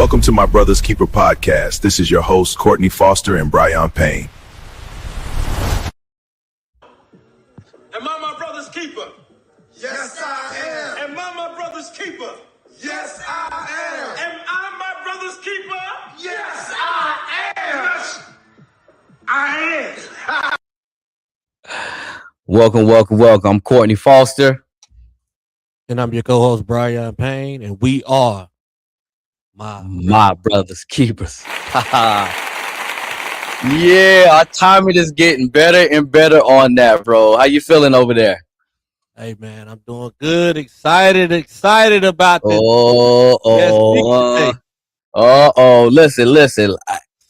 Welcome to my Brother's Keeper podcast. This is your host, Courtney Foster and Brian Payne. Am I my brother's keeper? Yes, I am. Am I my brother's keeper? Yes, I am. Am I my brother's keeper? Yes, I am. Yes, I am. Welcome. I'm Courtney Foster. And I'm your co-host, Brian Payne, and we are my brother's keepers. Yeah, our timing is getting better and better on that, bro. How you feeling over there? Hey, man, I'm doing good. Excited about this. Listen.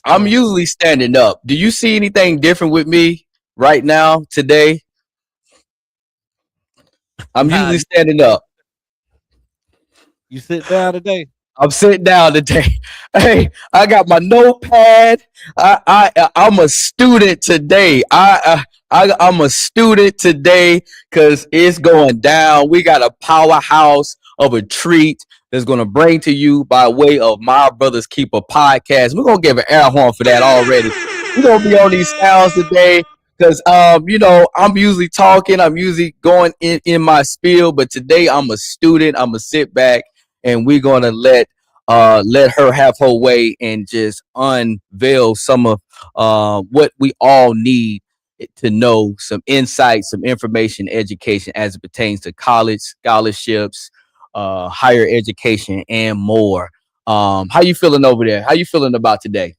I'm usually standing up. Do you see anything different with me right now, today? I'm usually standing up. You sit down today? I'm sitting down today. Hey, I got my notepad. I'm a student today. I'm a student today because it's going down. We got a powerhouse of a treat that's going to bring to you by way of My Brother's Keeper podcast. We're going to give an air horn for that already. We're going to be on these sounds today because, I'm usually talking. I'm usually going in my spiel, but today I'm a student. I'm going to sit back and we're going to let her have her way and just unveil some of what we all need to know, some insight, some information, education as it pertains to college, scholarships, higher education, and more. How you feeling over there? How you feeling about today?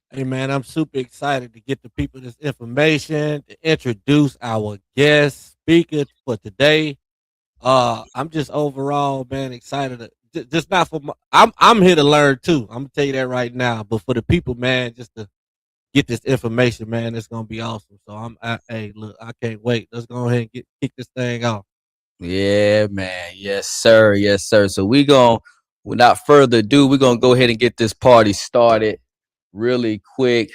Hey, man, I'm super excited to get the people this information, to introduce our guest speaker for today. I'm just overall, man, excited. Just not for I'm here to learn too. I'm gonna tell you that right now. But for the people, man, just to get this information, man, it's gonna be awesome. So hey, look, I can't wait. Let's go ahead and kick this thing off. Yeah, man. Yes, sir. So without further ado, we're gonna go ahead and get this party started really quick.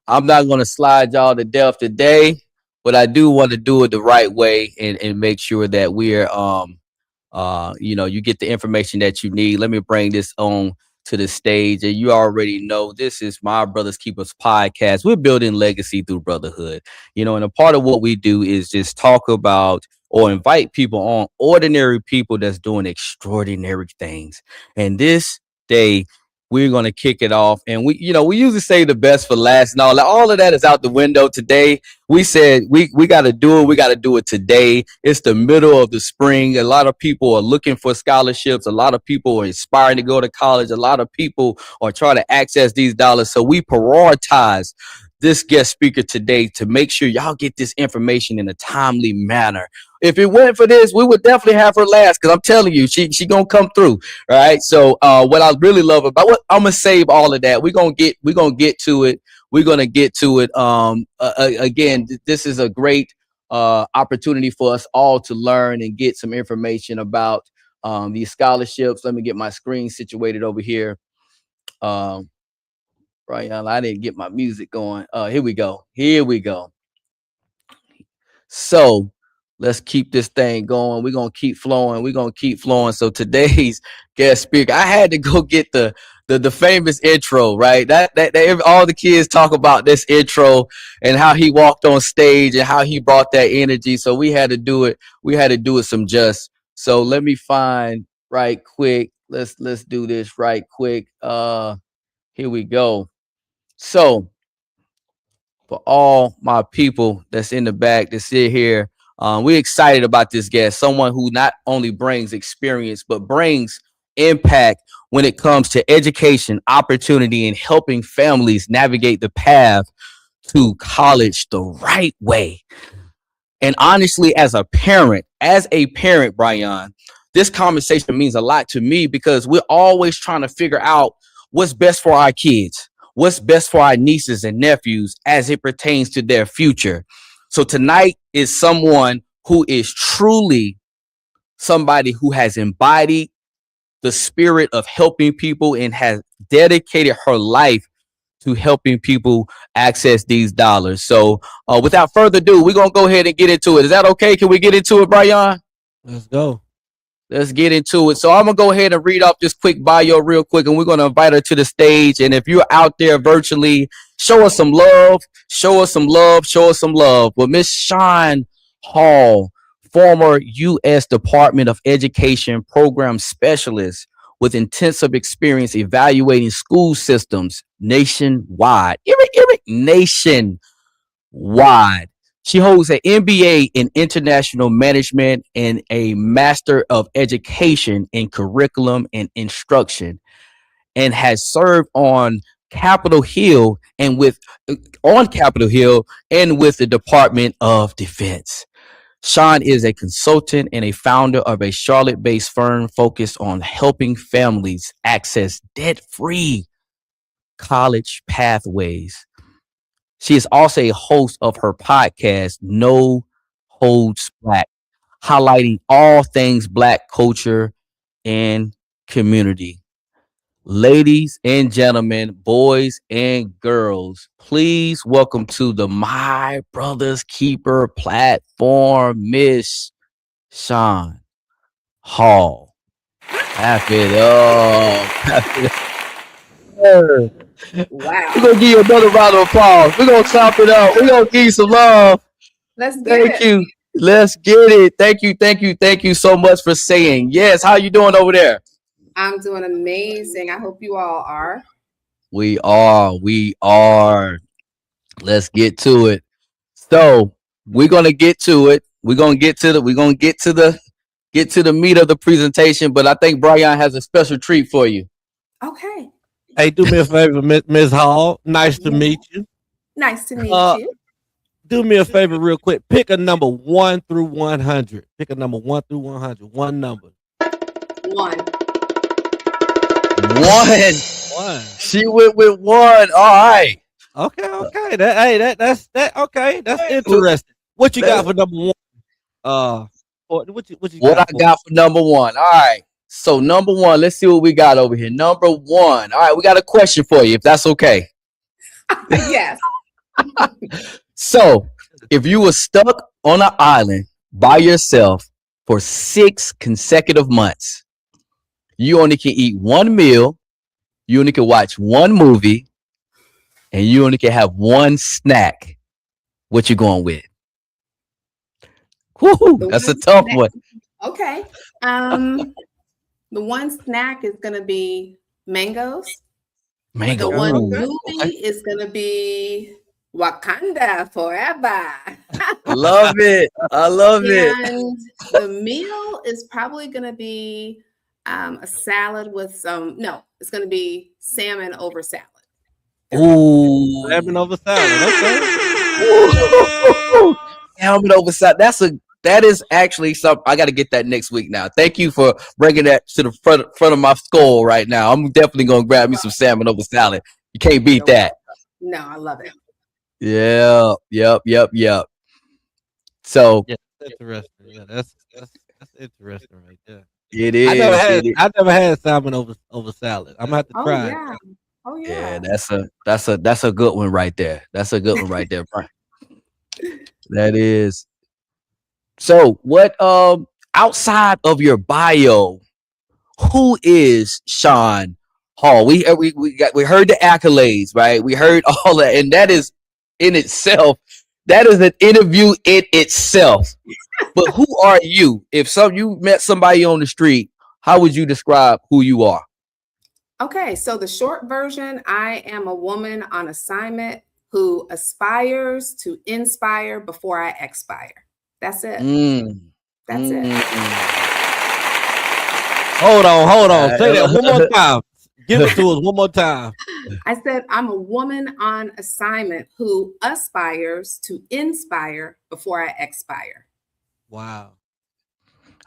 I'm not gonna slide y'all to death today, but I do want to do it the right way and make sure that we're you get the information that you need. Let me bring this on to the stage. And you already know this is My Brother's Keepers podcast. We're building legacy through brotherhood. And a part of what we do is just talk about or invite people on, ordinary people that's doing extraordinary things. And this day, we're going to kick it off. And we usually say the best for last and all of that is out the window today. We said we got to do it. We got to do it today. It's the middle of the spring. A lot of people are looking for scholarships. A lot of people are inspiring to go to college. A lot of people are trying to access these dollars. So we prioritize this guest speaker today to make sure y'all get this information in a timely manner. If it wasn't for this, we would definitely have her last, because I'm telling you, she gonna come through. Right. So what I really love about what I'm gonna save all of that. We're gonna get to it. We're gonna get to it. Again, this is a great opportunity for us all to learn and get some information about these scholarships. Let me get my screen situated over here. Brian, I didn't get my music going. Here we go. So let's keep this thing going. We're going to keep flowing. So today's guest speaker, I had to go get the famous intro, right? That all the kids talk about this intro and how he walked on stage and how he brought that energy. So we had to do it. Some just. So let me find right quick. Let's do this right quick. Here we go. So for all my people that's in the back that sit here, we're excited about this guest, someone who not only brings experience, but brings impact when it comes to education, opportunity, and helping families navigate the path to college the right way. And honestly, as a parent, Brian, this conversation means a lot to me because we're always trying to figure out what's best for our kids, what's best for our nieces and nephews as it pertains to their future. So tonight is someone who is truly somebody who has embodied the spirit of helping people and has dedicated her life to helping people access these dollars. So without further ado, we're going to go ahead and get into it. Is that okay? Can we get into it, Brian? Let's go. Let's get into it. So I'm gonna go ahead and read off this quick bio real quick, and we're gonna invite her to the stage. And if you're out there virtually, show us some love. Show us some love. Show us some love. Well, Miss Shawn Hall, former U.S. Department of Education program specialist with intensive experience evaluating school systems nationwide. Nationwide. She holds an MBA in international management and a Master of Education in curriculum and instruction, and has served on Capitol Hill and with Capitol Hill and with the Department of Defense. Shawn is a consultant and a founder of a Charlotte-based firm focused on helping families access debt-free college pathways. She is also a host of her podcast, No Holds Black, highlighting all things Black culture and community. Ladies and gentlemen, boys and girls, please welcome to the My Brother's Keeper platform, Miss Shawn Hall. Clap it up. Clap it up. Wow. We're gonna give you another round of applause. We're gonna clap it up. We're gonna give you some love. Let's get Thank it. you. Let's get it. Thank you so much for saying yes. How you doing over there? I'm doing amazing. I hope you all are. We are. Let's get to it. So we're gonna get to it. We're gonna get to the meat of the presentation. But I think Brian has a special treat for you. Okay. Hey, do me a favor, Ms. Hall. Nice to meet you. Nice to meet you. Do me a favor real quick. Pick a number 1 through 100. Pick a number 1 through 100. One number. 1. One. She went with 1. All right. Okay. That's okay. That's interesting. What you got for number 1? What you What I got for number 1. All right. So number 1, let's see what we got over here. Number 1. All right, we got a question for you, if that's okay. Yes. So, if you were stuck on an island by yourself for 6 consecutive months, you only can eat 1 meal, you only can watch 1 movie, and you only can have 1 snack. What you going with? Woo, that's a tough one. Okay. The 1 snack is gonna be mangoes. Mango. The 1 Ooh, movie okay. is gonna be Wakanda Forever. Love it. I love it. And the meal is probably gonna be a salad with some. No, it's gonna be salmon over salad. Ooh. Salmon over salad. Okay. Ooh. Salmon over salad. That is actually something. I got to get that next week now. Thank you for bringing that to the front of my skull right now. I'm definitely going to grab me some salmon over salad. You can't beat that. No, I love it. Yeah. Yep. So Yeah, that's interesting. Yeah, that's interesting right there. it is. I never had salmon over salad. I'm gonna have to try. Yeah. Oh yeah. Yeah, that's a good one right there. That's a good one right there, Brian. That is. So what outside of your bio, who is Shawn Hall? We heard the accolades, right? We heard all that, and that is in itself, that is an interview in itself. But who are you? If you met somebody on the street, how would you describe who you are? Okay, so the short version, I am a woman on assignment who aspires to inspire before I expire. That's it. That's it. Hold on. Say that one more time. Give it to us one more time. I said I'm a woman on assignment who aspires to inspire before I expire. Wow.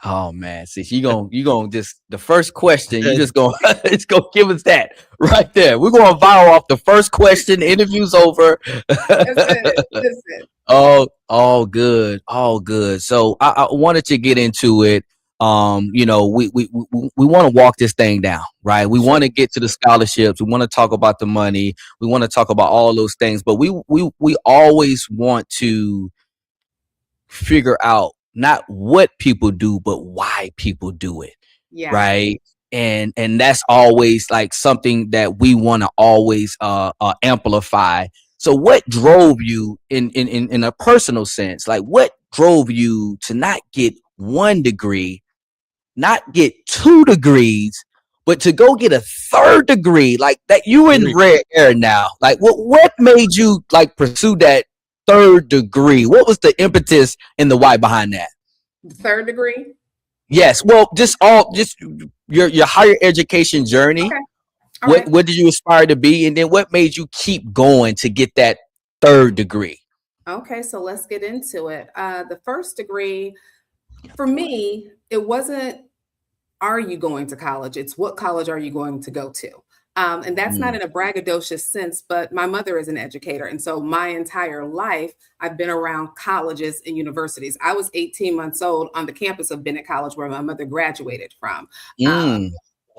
Oh man, see, you gonna just the first question, you just gonna it's gonna give us that right there. We're gonna viral off the first question. The interview's over. Listen. All good. So I wanted to get into it. We want to walk this thing down, right? We want to get to the scholarships. We want to talk about the money. We want to talk about all those things, but we always want to figure out not what people do, but why people do it. Yeah. Right. And that's always like something that we want to always amplify. So what drove you in a personal sense? Like what drove you to not get 1 degree, not get 2 degrees, but to go get a 3rd degree? Like that, you in rare air now. Like what made you like pursue that 3rd degree? What was the impetus and the why behind that? The 3rd degree? Yes. Well, just your higher education journey. Okay. What did you aspire to be? And then what made you keep going to get that 3rd degree? Okay, so let's get into it. The 1st degree, for me, it wasn't, are you going to college? It's what college are you going to go to? And that's not in a braggadocious sense, but my mother is an educator. And so my entire life, I've been around colleges and universities. I was 18 months old on the campus of Bennett College, where my mother graduated from.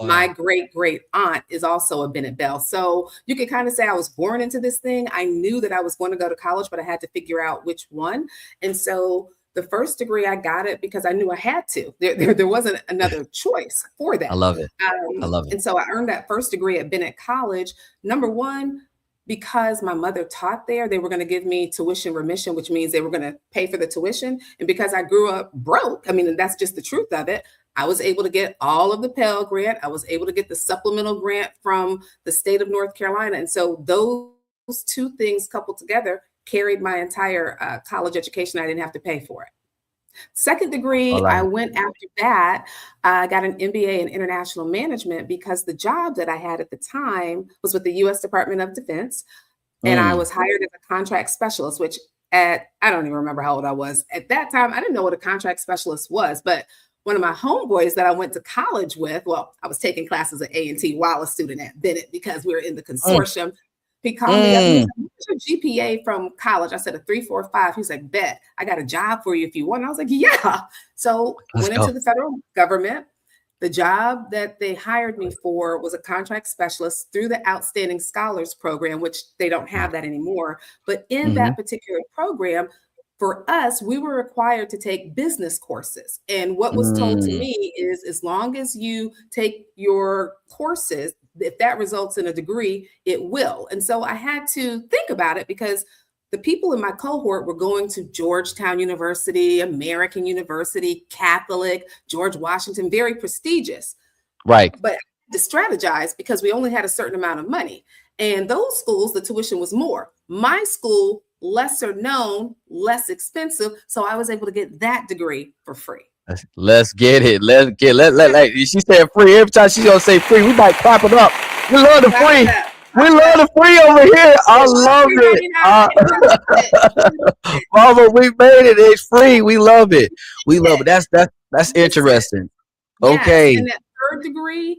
My great aunt is also a Bennett Belle. So you can kind of say I was born into this thing. I knew that I was going to go to college, but I had to figure out which one. And so the 1st degree, I got it because I knew I had to. There wasn't another choice for that. I love it. I love it. And so I earned that 1st degree at Bennett College. Number one, because my mother taught there, they were going to give me tuition remission, which means they were going to pay for the tuition. And because I grew up broke, I mean, and that's just the truth of it, I was able to get all of the Pell Grant. I was able to get the supplemental grant from the state of North Carolina. And so those 2 things coupled together carried my entire college education. I didn't have to pay for it. 2nd degree, I went after that. I got an MBA in international management because the job that I had at the time was with the U.S. Department of Defense. And I was hired as a contract specialist, which I don't even remember how old I was. At that time, I didn't know what a contract specialist was, but one of my homeboys that I went to college with, well, I was taking classes at A&T while a student at Bennett because we were in the consortium. He called me up and he said, "What's your GPA from college?" I said a 3.45. He's like, "Bet, I got a job for you if you want." And I was like, "Yeah." So went into the federal government. The job that they hired me for was a contract specialist through the Outstanding Scholars Program, which they don't have that anymore. But in that particular program, for us, we were required to take business courses. And what was told to me is as long as you take your courses, if that results in a degree, it will. And so I had to think about it because the people in my cohort were going to Georgetown University, American University, Catholic, George Washington, very prestigious. Right. But to strategize because we only had a certain amount of money. And those schools, the tuition was more. My school, lesser known, less expensive. So I was able to get that degree for free. Let's get it. Like she said free. Every time she's gonna say free, we might clap it up. We love the free. We love the free over here. I love it. Mama, we made it. It's free. We love it. We love it. That's interesting. Okay. Yes. And that 3rd degree,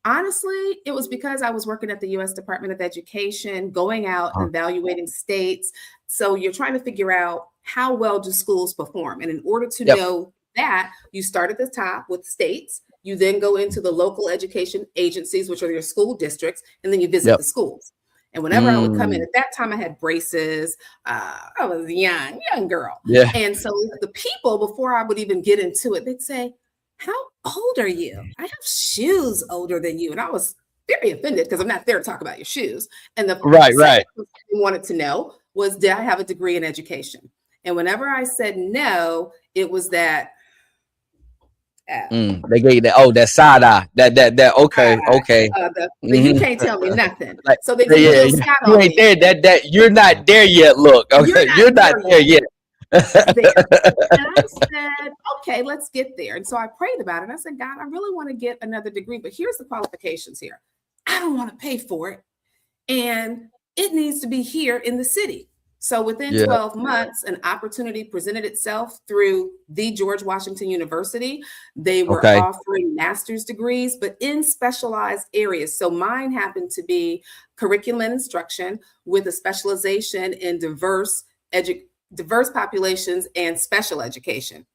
honestly, it was because I was working at the U.S. Department of Education, going out and evaluating states. So you're trying to figure out how well do schools perform. And in order to know that, you start at the top with states. You then go into the local education agencies, which are your school districts, and then you visit the schools. And whenever I would come in, at that time I had braces. I was a young girl. Yeah. And so the people, before I would even get into it, they'd say, "How old are you? I have shoes older than you." And I was very offended because I'm not there to talk about your shoes. And the right. I wanted to know was, did I have a degree in education? And whenever I said no, it was that they gave you that that side eye. That okay. You can't tell me nothing. Like, so they you ain't there. That you're not there yet. Look, okay, you're not there yet. And I said, okay, let's get there. And so I prayed about it. I said, God, I really want to get another degree, but here's the qualifications here. I don't want to pay for it. And it needs to be here in the city. So within 12 months, an opportunity presented itself through the George Washington University. They were offering master's degrees, but in specialized areas. So mine happened to be curriculum and instruction with a specialization in diverse populations and special education.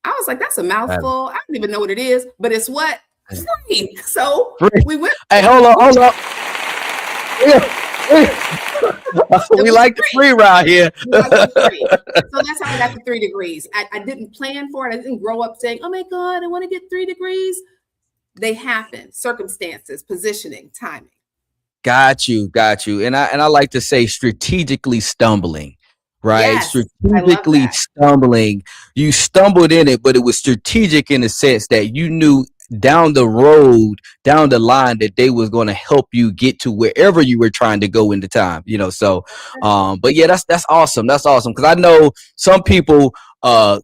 I was like, that's a mouthful. I don't even know what it is, but it's what? Free. So we went. Hey, hold on. We like the free around here. We like the free. So that's how I got the 3 degrees. I didn't plan for it. I didn't grow up saying, oh my God, I want to get 3 degrees. They happen, circumstances, positioning, timing. Got you. And I like to say strategically stumbling, right? Yes, I love Strategically that. stumbling. You stumbled in it, but it was strategic in the sense that you knew down the road, down the line, that they was going to help you get to wherever you were trying to go in the time, so but yeah, that's awesome. That's awesome, because I know some people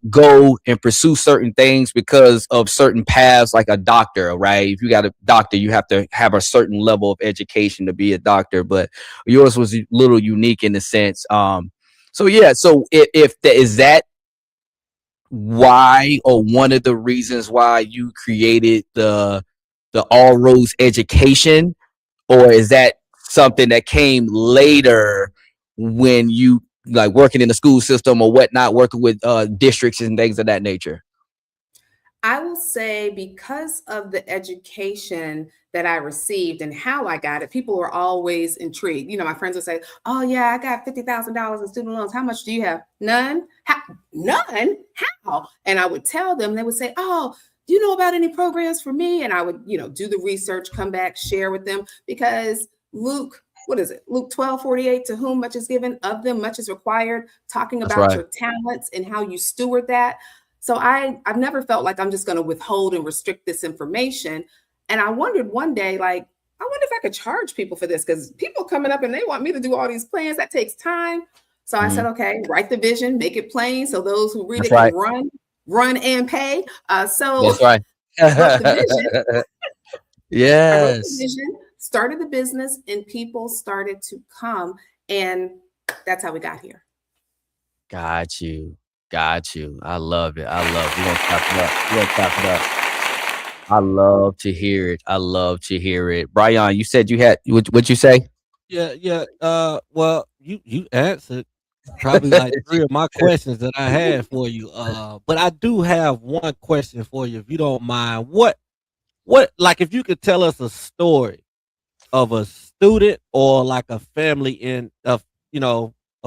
go and pursue certain things because of certain paths, like a doctor, right? If you got a doctor, you have to have a certain level of education to be a doctor, but yours was a little unique in the sense. So yeah, so if is that why, or one of the reasons why you created the All Roads Education, or is that something that came later when you like working in the school system or whatnot, working with districts and things of that nature? I will say, because of the education that I received and how I got it, people were always intrigued. My friends would say, oh yeah, I got $50,000 in student loans. How much do you have? None. None? How? And I would tell them, they would say, oh, do you know about any programs for me? And I would, do the research, come back, share with them, because Luke 12:48, to whom much is given, of them much is required, talking That's about right. your talents and how you steward that. So I've never felt like I'm just going to withhold and restrict this information. And I wondered one day, like, I wonder if I could charge people for this, because people coming up and they want me to do all these plans. That takes time. So I said, okay, write the vision, make it plain, so those who read That's it can right. run and pay. So That's right. I wrote the vision. I wrote the Yes. vision, started the business, and people started to come. And that's how we got here. Got you. I love it. We're gonna clap it up. I love to hear it. Brian, you said you had what you say? Yeah. Well, you answered probably like 3 of my questions that I had for you. But I do have one question for you, if you don't mind. What like, if you could tell us a story of a student, or like a family a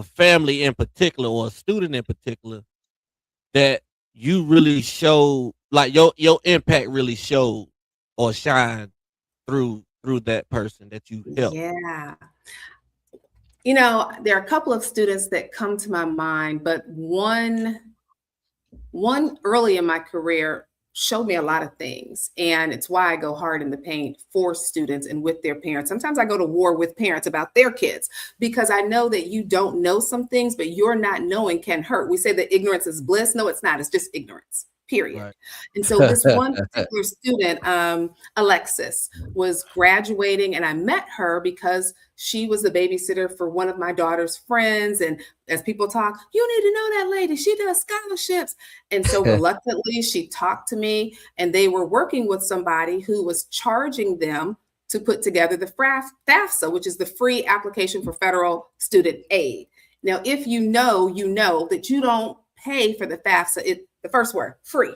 family in particular, or a student in particular, that you really showed, like your impact really showed or shined through that person that you helped. Yeah. There are a couple of students that come to my mind, but one early in my career showed me a lot of things. And it's why I go hard in the paint for students and with their parents. Sometimes I go to war with parents about their kids, because I know that you don't know some things, but your not knowing can hurt. We say that ignorance is bliss. No, it's not. It's just ignorance, period. Right. And so this one particular student, Alexis, was graduating, and I met her because she was the babysitter for one of my daughter's friends. And as people talk, you need to know that lady, she does scholarships. And so reluctantly, she talked to me, and they were working with somebody who was charging them to put together the FAFSA, which is the free application for federal student aid. Now, if you know that you don't pay for the FAFSA, the first word, free.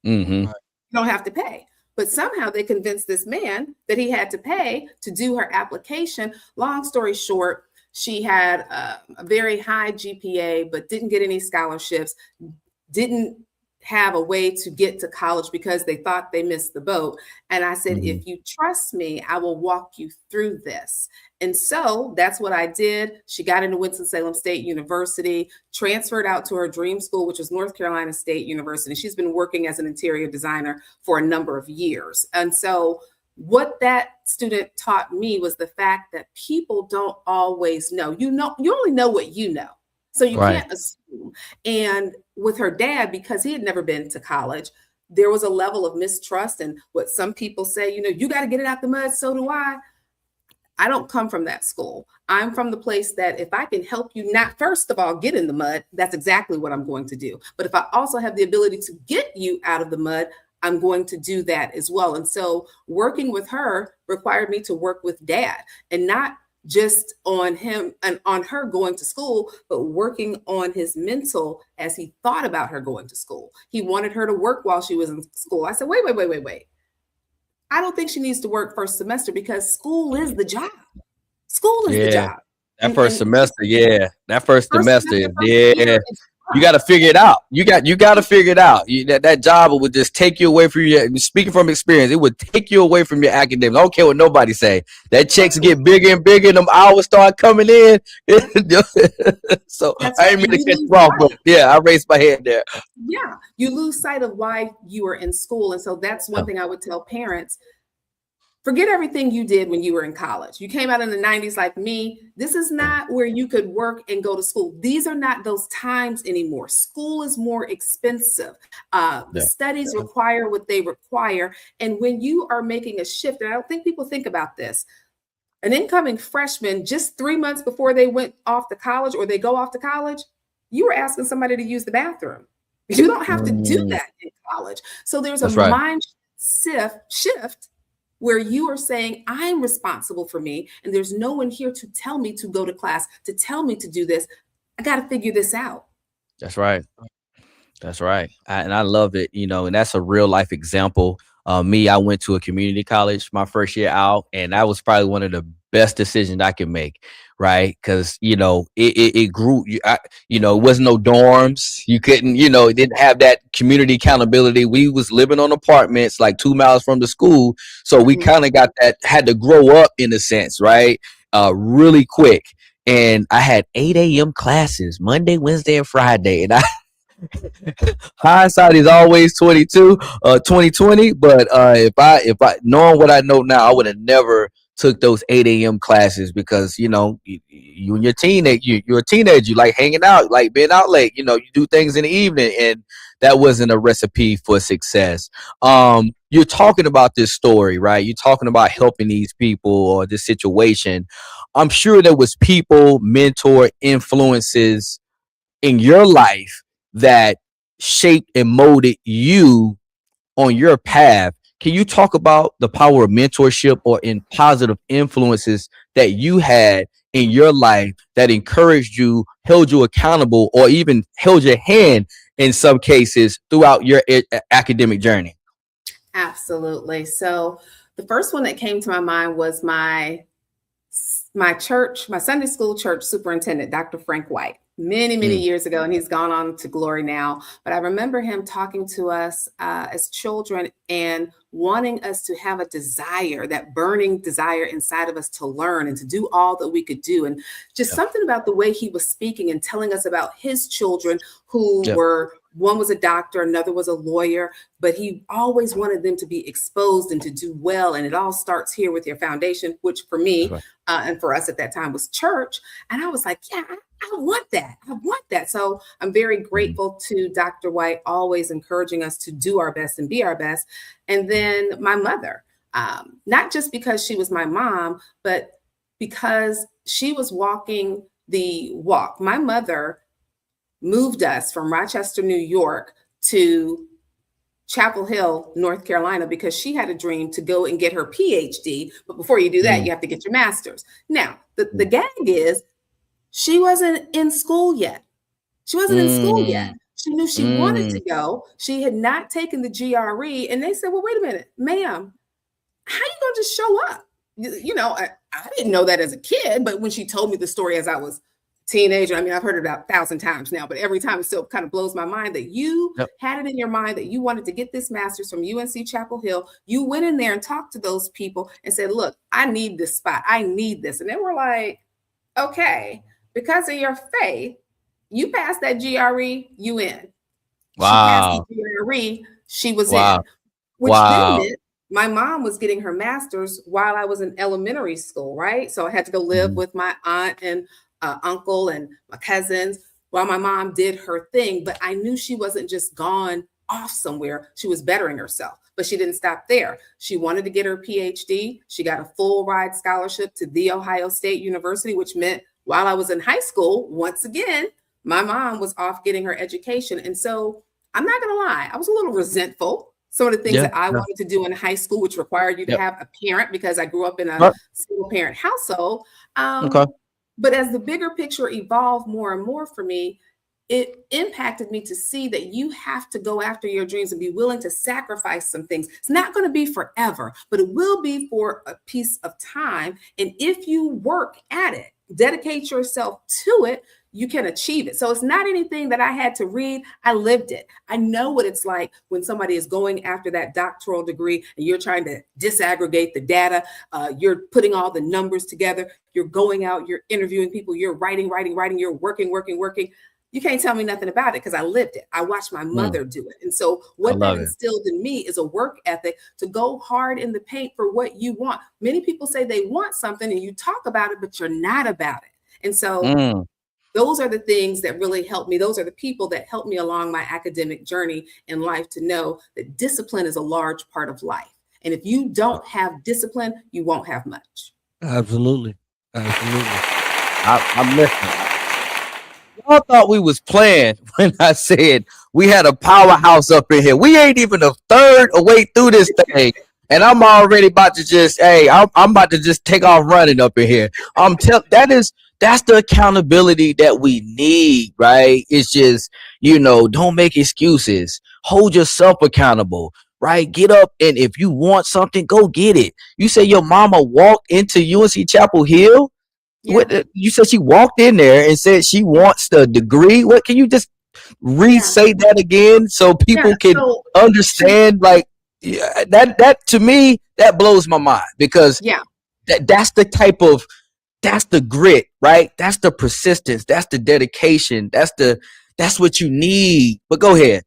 Mm-hmm. You don't have to pay. But somehow they convinced this man that he had to pay to do her application. Long story short, she had a very high GPA, but didn't get any scholarships, didn't have a way to get to college because they thought they missed the boat. And I said, if you trust me, I will walk you through this. And so that's what I did. She got into Winston-Salem State University, transferred out to her dream school, which was North Carolina State University. She's been working as an interior designer for a number of years. And so what that student taught me was the fact that people don't always know. You only know what you know. So you can't assume. And with her dad, because he had never been to college, there was a level of mistrust. And what some people say, you got to get it out the mud. So do I. I don't come from that school. I'm from the place that if I can help you not, first of all, get in the mud, that's exactly what I'm going to do. But if I also have the ability to get you out of the mud, I'm going to do that as well. And so working with her required me to work with dad, and not just on him and on her going to school, but working on his mental as he thought about her going to school. He wanted her to work while she was in school. I said, wait. I don't think she needs to work first semester, because school is the job. School is the Yeah. job. That first semester, yeah. That first First semester, semester, first yeah. year, You got to figure it out. You got to figure it out. That job would just take you away from your. Speaking from experience, it would take you away from your academics. I don't care what nobody say. That checks get bigger and bigger, and them hours start coming in. So that's I right. didn't mean to You cut lose you off, sight. but yeah, I raised my hand there. Yeah, you lose sight of why you were in school. And so that's one thing I would tell parents. Forget everything you did when you were in college. You came out in the 90s like me. This is not where you could work and go to school. These are not those times anymore. School is more expensive. The studies require what they require. And when you are making a shift, and I don't think people think about this, an incoming freshman, just 3 months before they went off to college or they go off to college, you were asking somebody to use the bathroom. You don't have to do that in college. So there's a mind shift where you are saying, I'm responsible for me, and there's no one here to tell me to go to class, to tell me to do this. I got to figure this out. That's right. That's right. And I love it, and that's a real life example. Me, I went to a community college my first year out, and that was probably one of the best decisions I could make, right? Because, it grew, it wasn't no dorms. You couldn't, it didn't have that community accountability. We was living on apartments like 2 miles from the school. So we kind of had to grow up in a sense, right? Really quick. And I had 8 a.m. classes Monday, Wednesday, and Friday. And hindsight is always 2020. But if I knowing what I know now, I would have never took those 8 a.m. classes because you and your you're a teenager, you like hanging out, like being out late, you do things in the evening, and that wasn't a recipe for success. You're talking about this story, right? You're talking about helping these people or this situation. I'm sure there was people, mentor, influences in your life that shaped and molded you on your path. Can you talk about the power of mentorship or in positive influences that you had in your life that encouraged you, held you accountable, or even held your hand in some cases throughout your academic journey? Absolutely. So the first one that came to my mind was my church, my Sunday school church superintendent, Dr. Frank White, many years ago, and he's gone on to glory now. But I remember him talking to us as children and wanting us to have a desire, that burning desire inside of us to learn and to do all that we could do. And just something about the way he was speaking and telling us about his children who were, one was a doctor, another was a lawyer, but he always wanted them to be exposed and to do well. And it all starts here with your foundation, which for me and for us at that time was church. And I was like, yeah, I want that. I want that. So I'm very grateful to Dr. White, always encouraging us to do our best and be our best. And then my mother, not just because she was my mom, but because she was walking the walk. My mother moved us from Rochester, New York to Chapel Hill, North Carolina, because she had a dream to go and get her PhD. But before you do that, you have to get your master's. Now, the gag is she wasn't in school yet. She wasn't in school yet. She knew she wanted to go. She had not taken the GRE. And they said, well, wait a minute, ma'am, how you going to just show up? I didn't know that as a kid, but when she told me the story as I was teenager. I mean, I've heard it about 1,000 times now, but every time it still kind of blows my mind that you had it in your mind that you wanted to get this master's from UNC Chapel Hill. You went in there and talked to those people and said, look, I need this spot. I need this. And they were like, okay, because of your faith, you passed that GRE, you in. Wow. She passed the GRE, she was in. Which then meant my mom was getting her master's while I was in elementary school, right? So I had to go live with my aunt and uncle and my cousins while my mom did her thing. But I knew she wasn't just gone off somewhere. She was bettering herself, but she didn't stop there. She wanted to get her PhD. She got a full ride scholarship to The Ohio State University, which meant while I was in high school, once again, my mom was off getting her education. And so I'm not going to lie, I was a little resentful. Some of the things that I wanted to do in high school, which required you to have a parent, because I grew up in a single parent household. But as the bigger picture evolved more and more for me, it impacted me to see that you have to go after your dreams and be willing to sacrifice some things. It's not going to be forever, but it will be for a piece of time. And if you work at it, dedicate yourself to it, you can achieve it. So it's not anything that I had to read. I lived it. I know what it's like when somebody is going after that doctoral degree and you're trying to disaggregate the data. You're putting all the numbers together. You're going out, you're interviewing people, you're writing, you're working. You can't tell me nothing about it because I lived it. I watched my mother do it. And so what that instilled in me is a work ethic to go hard in the paint for what you want. Many people say they want something and you talk about it, but you're not about it. And so those are the things that really help me. Those are the people that help me along my academic journey in life to know that discipline is a large part of life. And if you don't have discipline, you won't have much. Absolutely. I'm listening. Y'all thought we was playing when I said we had a powerhouse up in here. We ain't even a third away through this thing. And I'm already about to just, I'm about to just take off running up in here. That's the accountability that we need, right? It's just, don't make excuses. Hold yourself accountable, right? Get up, and if you want something, go get it. You say your mama walked into UNC Chapel Hill? Yeah. What, you said she walked in there and said she wants the degree? What, can you just re-say that again so people can understand? Like, that to me, that blows my mind, because that's the grit, right? That's the persistence. That's the dedication. That's what you need. But go ahead.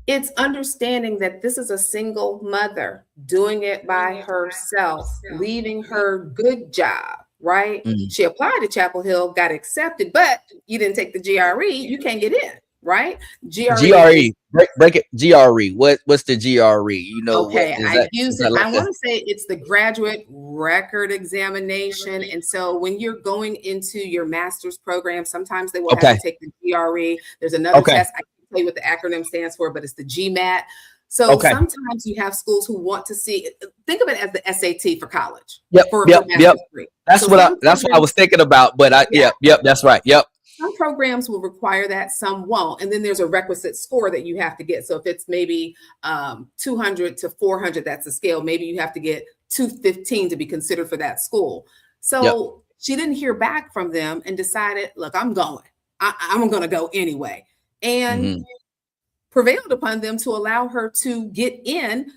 It's understanding that this is a single mother doing it by herself, leaving her good job, right? She applied to Chapel Hill, got accepted, but you didn't take the GRE, you can't get in, right? GRE. Break it. GRE. What's the GRE? Okay, I use it. I want to say it's the Graduate Record Examination. And so when you're going into your master's program, sometimes they will have to take the GRE. There's another test. I can't tell you what the acronym stands for, but it's the GMAT. So sometimes you have schools who want to see, think of it as the SAT for college. Yep. That's what I was thinking about. But that's right. Yep. Some programs will require that, some won't. And then there's a requisite score that you have to get. So if it's maybe 200 to 400, that's the scale. Maybe you have to get 215 to be considered for that school. So she didn't hear back from them and decided, look, I'm going. I'm going to go anyway. And prevailed upon them to allow her to get in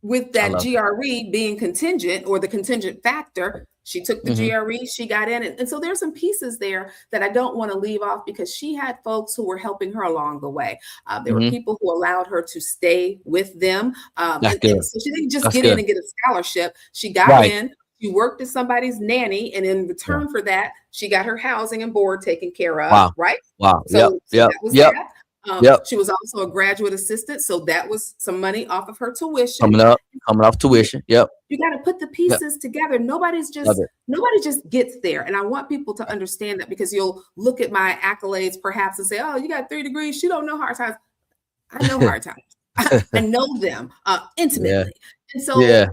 with that GRE being contingent, or the contingent factor. She took the GRE, she got in it. And so there's some pieces there that I don't want to leave off, because she had folks who were helping her along the way. There were people who allowed her to stay with them. And so she didn't just get in and get a scholarship. She got in, she worked as somebody's nanny, and in return for that, she got her housing and board taken care of. Right? Wow. So that was that. She was also a graduate assistant, so that was some money off of her tuition. Coming off tuition. Yep. You got to put the pieces together. Nobody just gets there. And I want people to understand that, because you'll look at my accolades perhaps and say, oh, you got 3 degrees. You don't know hard times. I know hard times. I know them intimately. And so you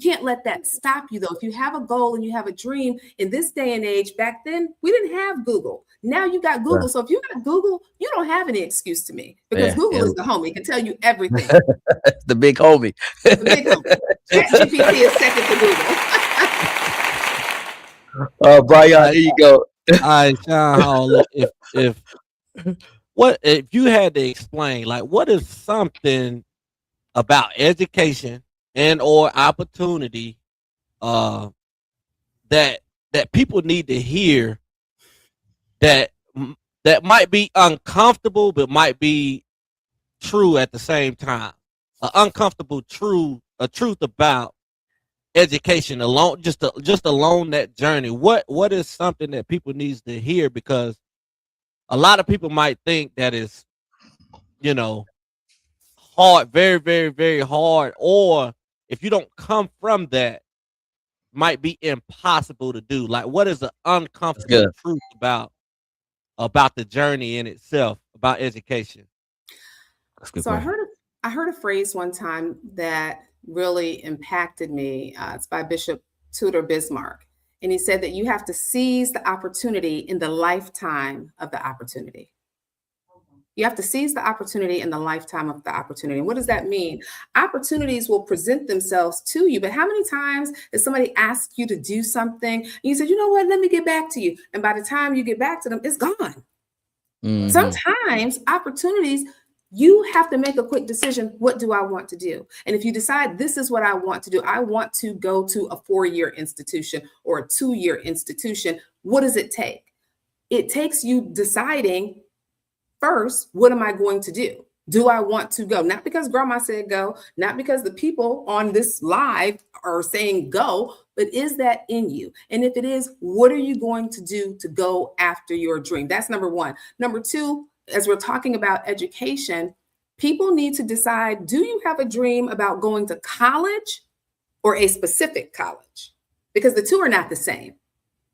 can't let that stop you, though. If you have a goal and you have a dream, in this day and age, back then, we didn't have Google. Now you got Google. So if you got Google, you don't have any excuse to me, because Google is the homie. It can tell you everything. The big homie. The big homie. ChatGPT is second to Google. Brian, here you go. All right, Shawn, if you had to explain, like, what is something about education and or opportunity that people need to hear that might be uncomfortable but might be true at the same time? Uncomfortable truth about education alone, just alone that journey. What is something that people needs to hear? Because a lot of people might think that is, hard, very, very, very hard, or if you don't come from that, might be impossible to do. Like, what is the uncomfortable truth about the journey in itself, about education? So I heard a phrase one time that really impacted me. It's by Bishop Tudor Bismarck. And he said that you have to seize the opportunity in the lifetime of the opportunity. You have to seize the opportunity in the lifetime of the opportunity. And what does that mean? Opportunities will present themselves to you. But how many times does somebody ask you to do something and you said, you know what, let me get back to you. And by the time you get back to them, it's gone. Mm-hmm. Sometimes opportunities, you have to make a quick decision. What do I want to do? And if you decide this is what I want to do, I want to go to a 4-year institution or a 2-year institution. What does it take? It takes you deciding first, what am I going to do? Do I want to go? Not because grandma said go, not because the people on this live are saying go, but is that in you? And if it is, what are you going to do to go after your dream? That's number one. Number two, as we're talking about education, people need to decide, do you have a dream about going to college or a specific college? Because the two are not the same.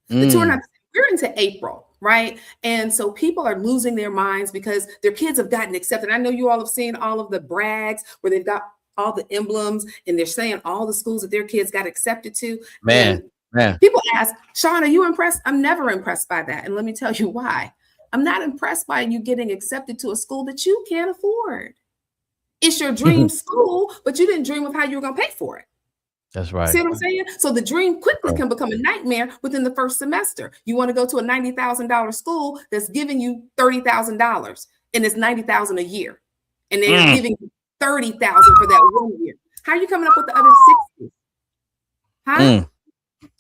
The two are not the same. We're into April, right? And so people are losing their minds because their kids have gotten accepted. I know you all have seen all of the brags where they've got all the emblems and they're saying all the schools that their kids got accepted to. Man. People ask, Shawn, are you impressed? I'm never impressed by that. And let me tell you why. I'm not impressed by you getting accepted to a school that you can't afford. It's your dream school, but you didn't dream of how you were going to pay for it. That's right. See what I'm saying? So the dream quickly can become a nightmare within the first semester. You want to go to a $90,000 school that's giving you $30,000 and it's $90,000 a year. And they're giving you $30,000 for that 1 year. How are you coming up with the other 60? Huh?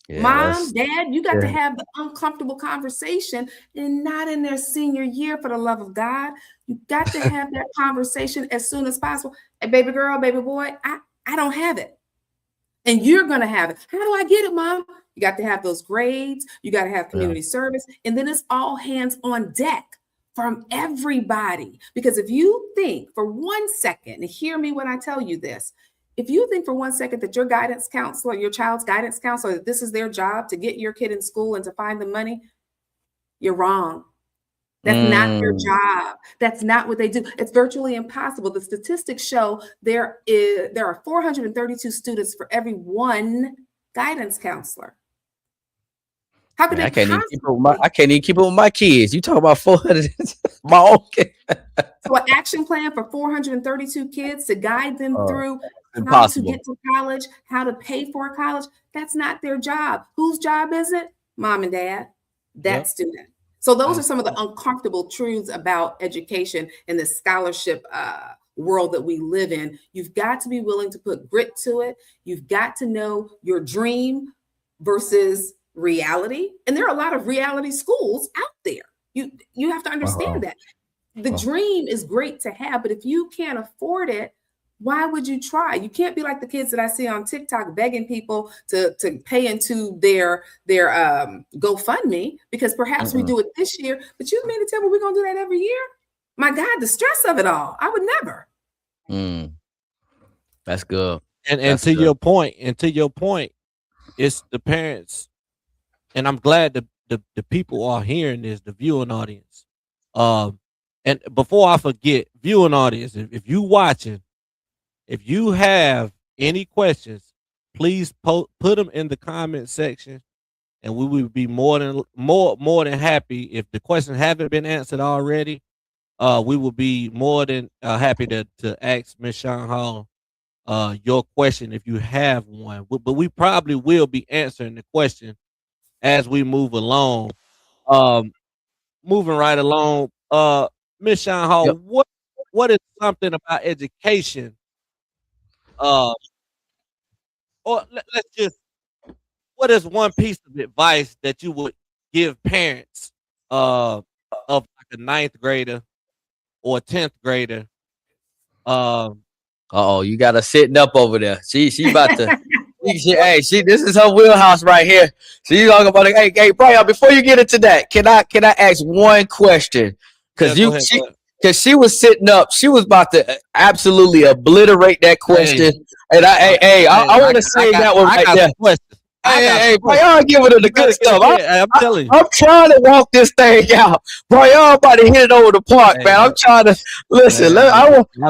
Yeah, Mom, Dad, you got to have the uncomfortable conversation and not in their senior year, for the love of God. You got to have that conversation as soon as possible. Hey, baby girl, baby boy, I don't have it. And you're going to have it. How do I get it, Mom? You got to have those grades. You got to have community service. And then it's all hands on deck from everybody. Because if you think for 1 second, and hear me when I tell you this, if you think for 1 second that your guidance counselor, your child's guidance counselor, that this is their job to get your kid in school and to find the money, you're wrong. That's not their job. That's not what they do. It's virtually impossible. The statistics show there are 432 students for every one guidance counselor. How could I can't even keep up with my kids. You talk about 400. My own kid. So an action plan for 432 kids to guide them through how to get to college, how to pay for college. That's not their job. Whose job is it? Mom and dad, that student. So those are some of the uncomfortable truths about education and the scholarship world that we live in. You've got to be willing to put grit to it. You've got to know your dream versus reality. And there are a lot of reality schools out there. You have to understand that. The dream is great to have, but if you can't afford it, why would you try? You can't be like the kids that I see on TikTok begging people to pay into their GoFundMe because perhaps we do it this year. But you mean to tell me we're gonna do that every year? My God, the stress of it all. I would never. That's good. And to your point, it's the parents, and I'm glad the people are hearing this, the viewing audience. And before I forget, viewing audience, if you watching, if you have any questions, please put them in the comment section, and we will be more than happy. If the questions haven't been answered already, we will be more than happy to ask Ms. Shawn Hall your question if you have one. But we probably will be answering the question as we move along. Moving right along, Ms. Shawn Hall, what is something about education? Or let's just, what is one piece of advice that you would give parents of like a 9th grader or a 10th grader? You got her sitting up over there. She about to. This is her wheelhouse right here. She's talking about it. Hey, Brian, before you get into that, can I ask one question? Because she was sitting up. She was about to absolutely obliterate that question. And I want to say that one right there. Hey, Brian, giving her the good stuff. I'm telling you. I'm trying to walk this thing out. Brian about to hit it over the park, man. I'm trying to listen.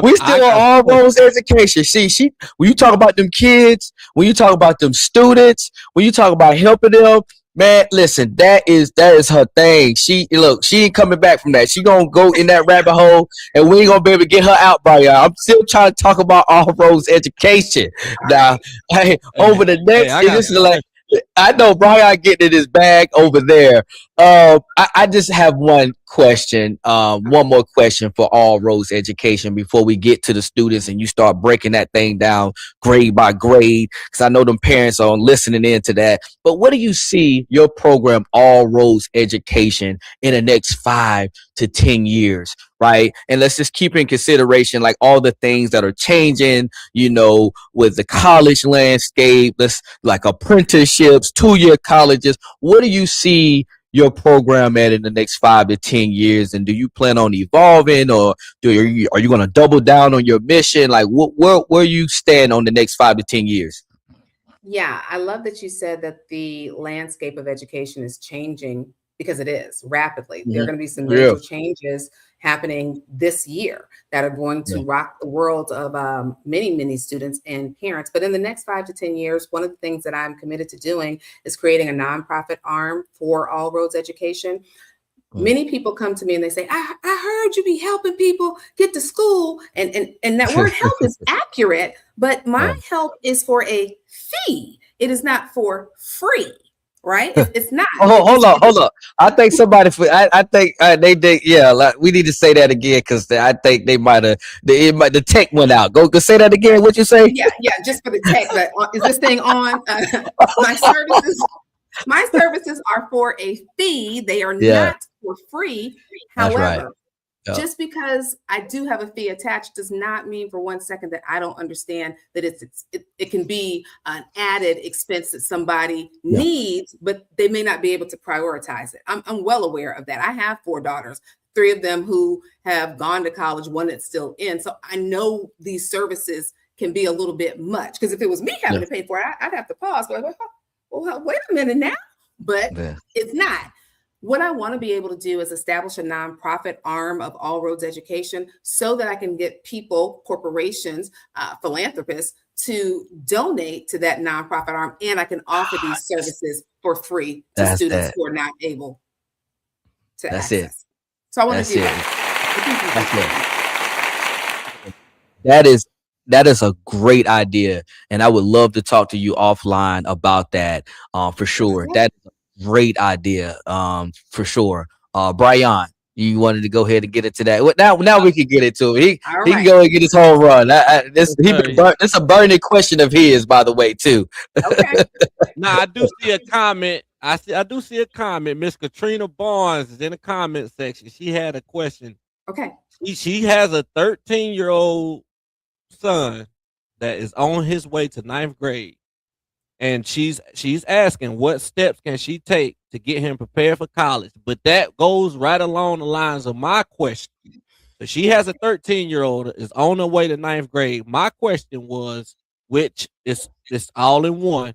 We still are almost education. See, when you talk about them kids, when you talk about them students, when you talk about helping them, Man, listen, that is her thing. She ain't coming back from that. She gonna go in that rabbit hole, and we ain't gonna be able to get her out by y'all. I'm still trying to talk about all roads education. Now, hey, over the Hey, next, I and got this is like, I know Brian getting in his bag over there. I just have one question, one more question for all roads education before we get to the students and you start breaking that thing down grade by grade, because I know them parents are listening into that. But what do you see your program, All Roads Education, in the next 5 to 10 years? Right. And let's just keep in consideration like all the things that are changing, with the college landscape, let's like apprenticeships, 2-year colleges. What do you see your program at in the next 5 to 10 years? And do you plan on evolving, or are you going to double down on your mission? Like where you stand on the next 5 to 10 years? Yeah, I love that you said that the landscape of education is changing, because it is rapidly. There are going to be some major changes happening this year that are going to rock the world of many students and parents. But in the next 5 to 10 years, one of the things that I'm committed to doing is creating a nonprofit arm for All Roads Education. Many people come to me and they say, I heard you be helping people get to school. And that word help is accurate, but my help is for a fee. It is not for free, right? It's not. Hold on. I think somebody, I think they did. Yeah, like, we need to say that again, because I think they might have, the tech went out. Go say that again. What you say? Yeah, just for the tech. But is this thing on? My services are for a fee. They are not for free. However, just because I do have a fee attached does not mean for 1 second that I don't understand that it can be an added expense that somebody needs, but they may not be able to prioritize it. I'm well aware of that. I have 4 daughters, 3 of them who have gone to college, 1 that's still in. So I know these services can be a little bit much, because if it was me having to pay for it, I'd have to pause. But well, wait a minute now. But it's not. What I want to be able to do is establish a nonprofit arm of All Roads Education so that I can get people, corporations, philanthropists to donate to that nonprofit arm. And I can offer these services for free to students who are not able to access. So I want to do that. That is a great idea. And I would love to talk to you offline about that, for sure. That is a great idea, for sure. Brian, you wanted to go ahead and get into that. Now we can get into it. He can go and get his whole run. This a burning question of his, by the way, too. Okay. Now I do see a comment. I do see a comment. Miss Katrina Barnes is in the comment section. She had a question. Okay. She has a 13-year-old son that is on his way to 9th grade. And she's asking what steps can she take to get him prepared for college. But that goes right along the lines of my question. So she has a 13-year-old is on her way to 9th grade. My question was, which is all in one.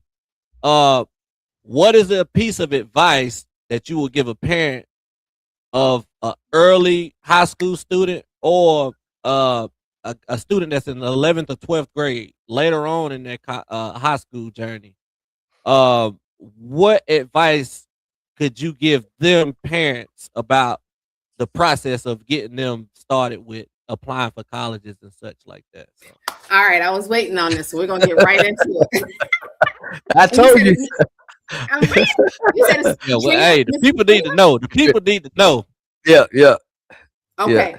What is a piece of advice that you would give a parent of an early high school student, or a student that's in the 11th or 12th grade later on in their high school journey? What advice could you give them parents about the process of getting them started with applying for colleges and such like that? So. All right, I was waiting on this, so we're gonna get right into it. I told you. Hey, the people need to know. The people need to know. Yeah. Okay.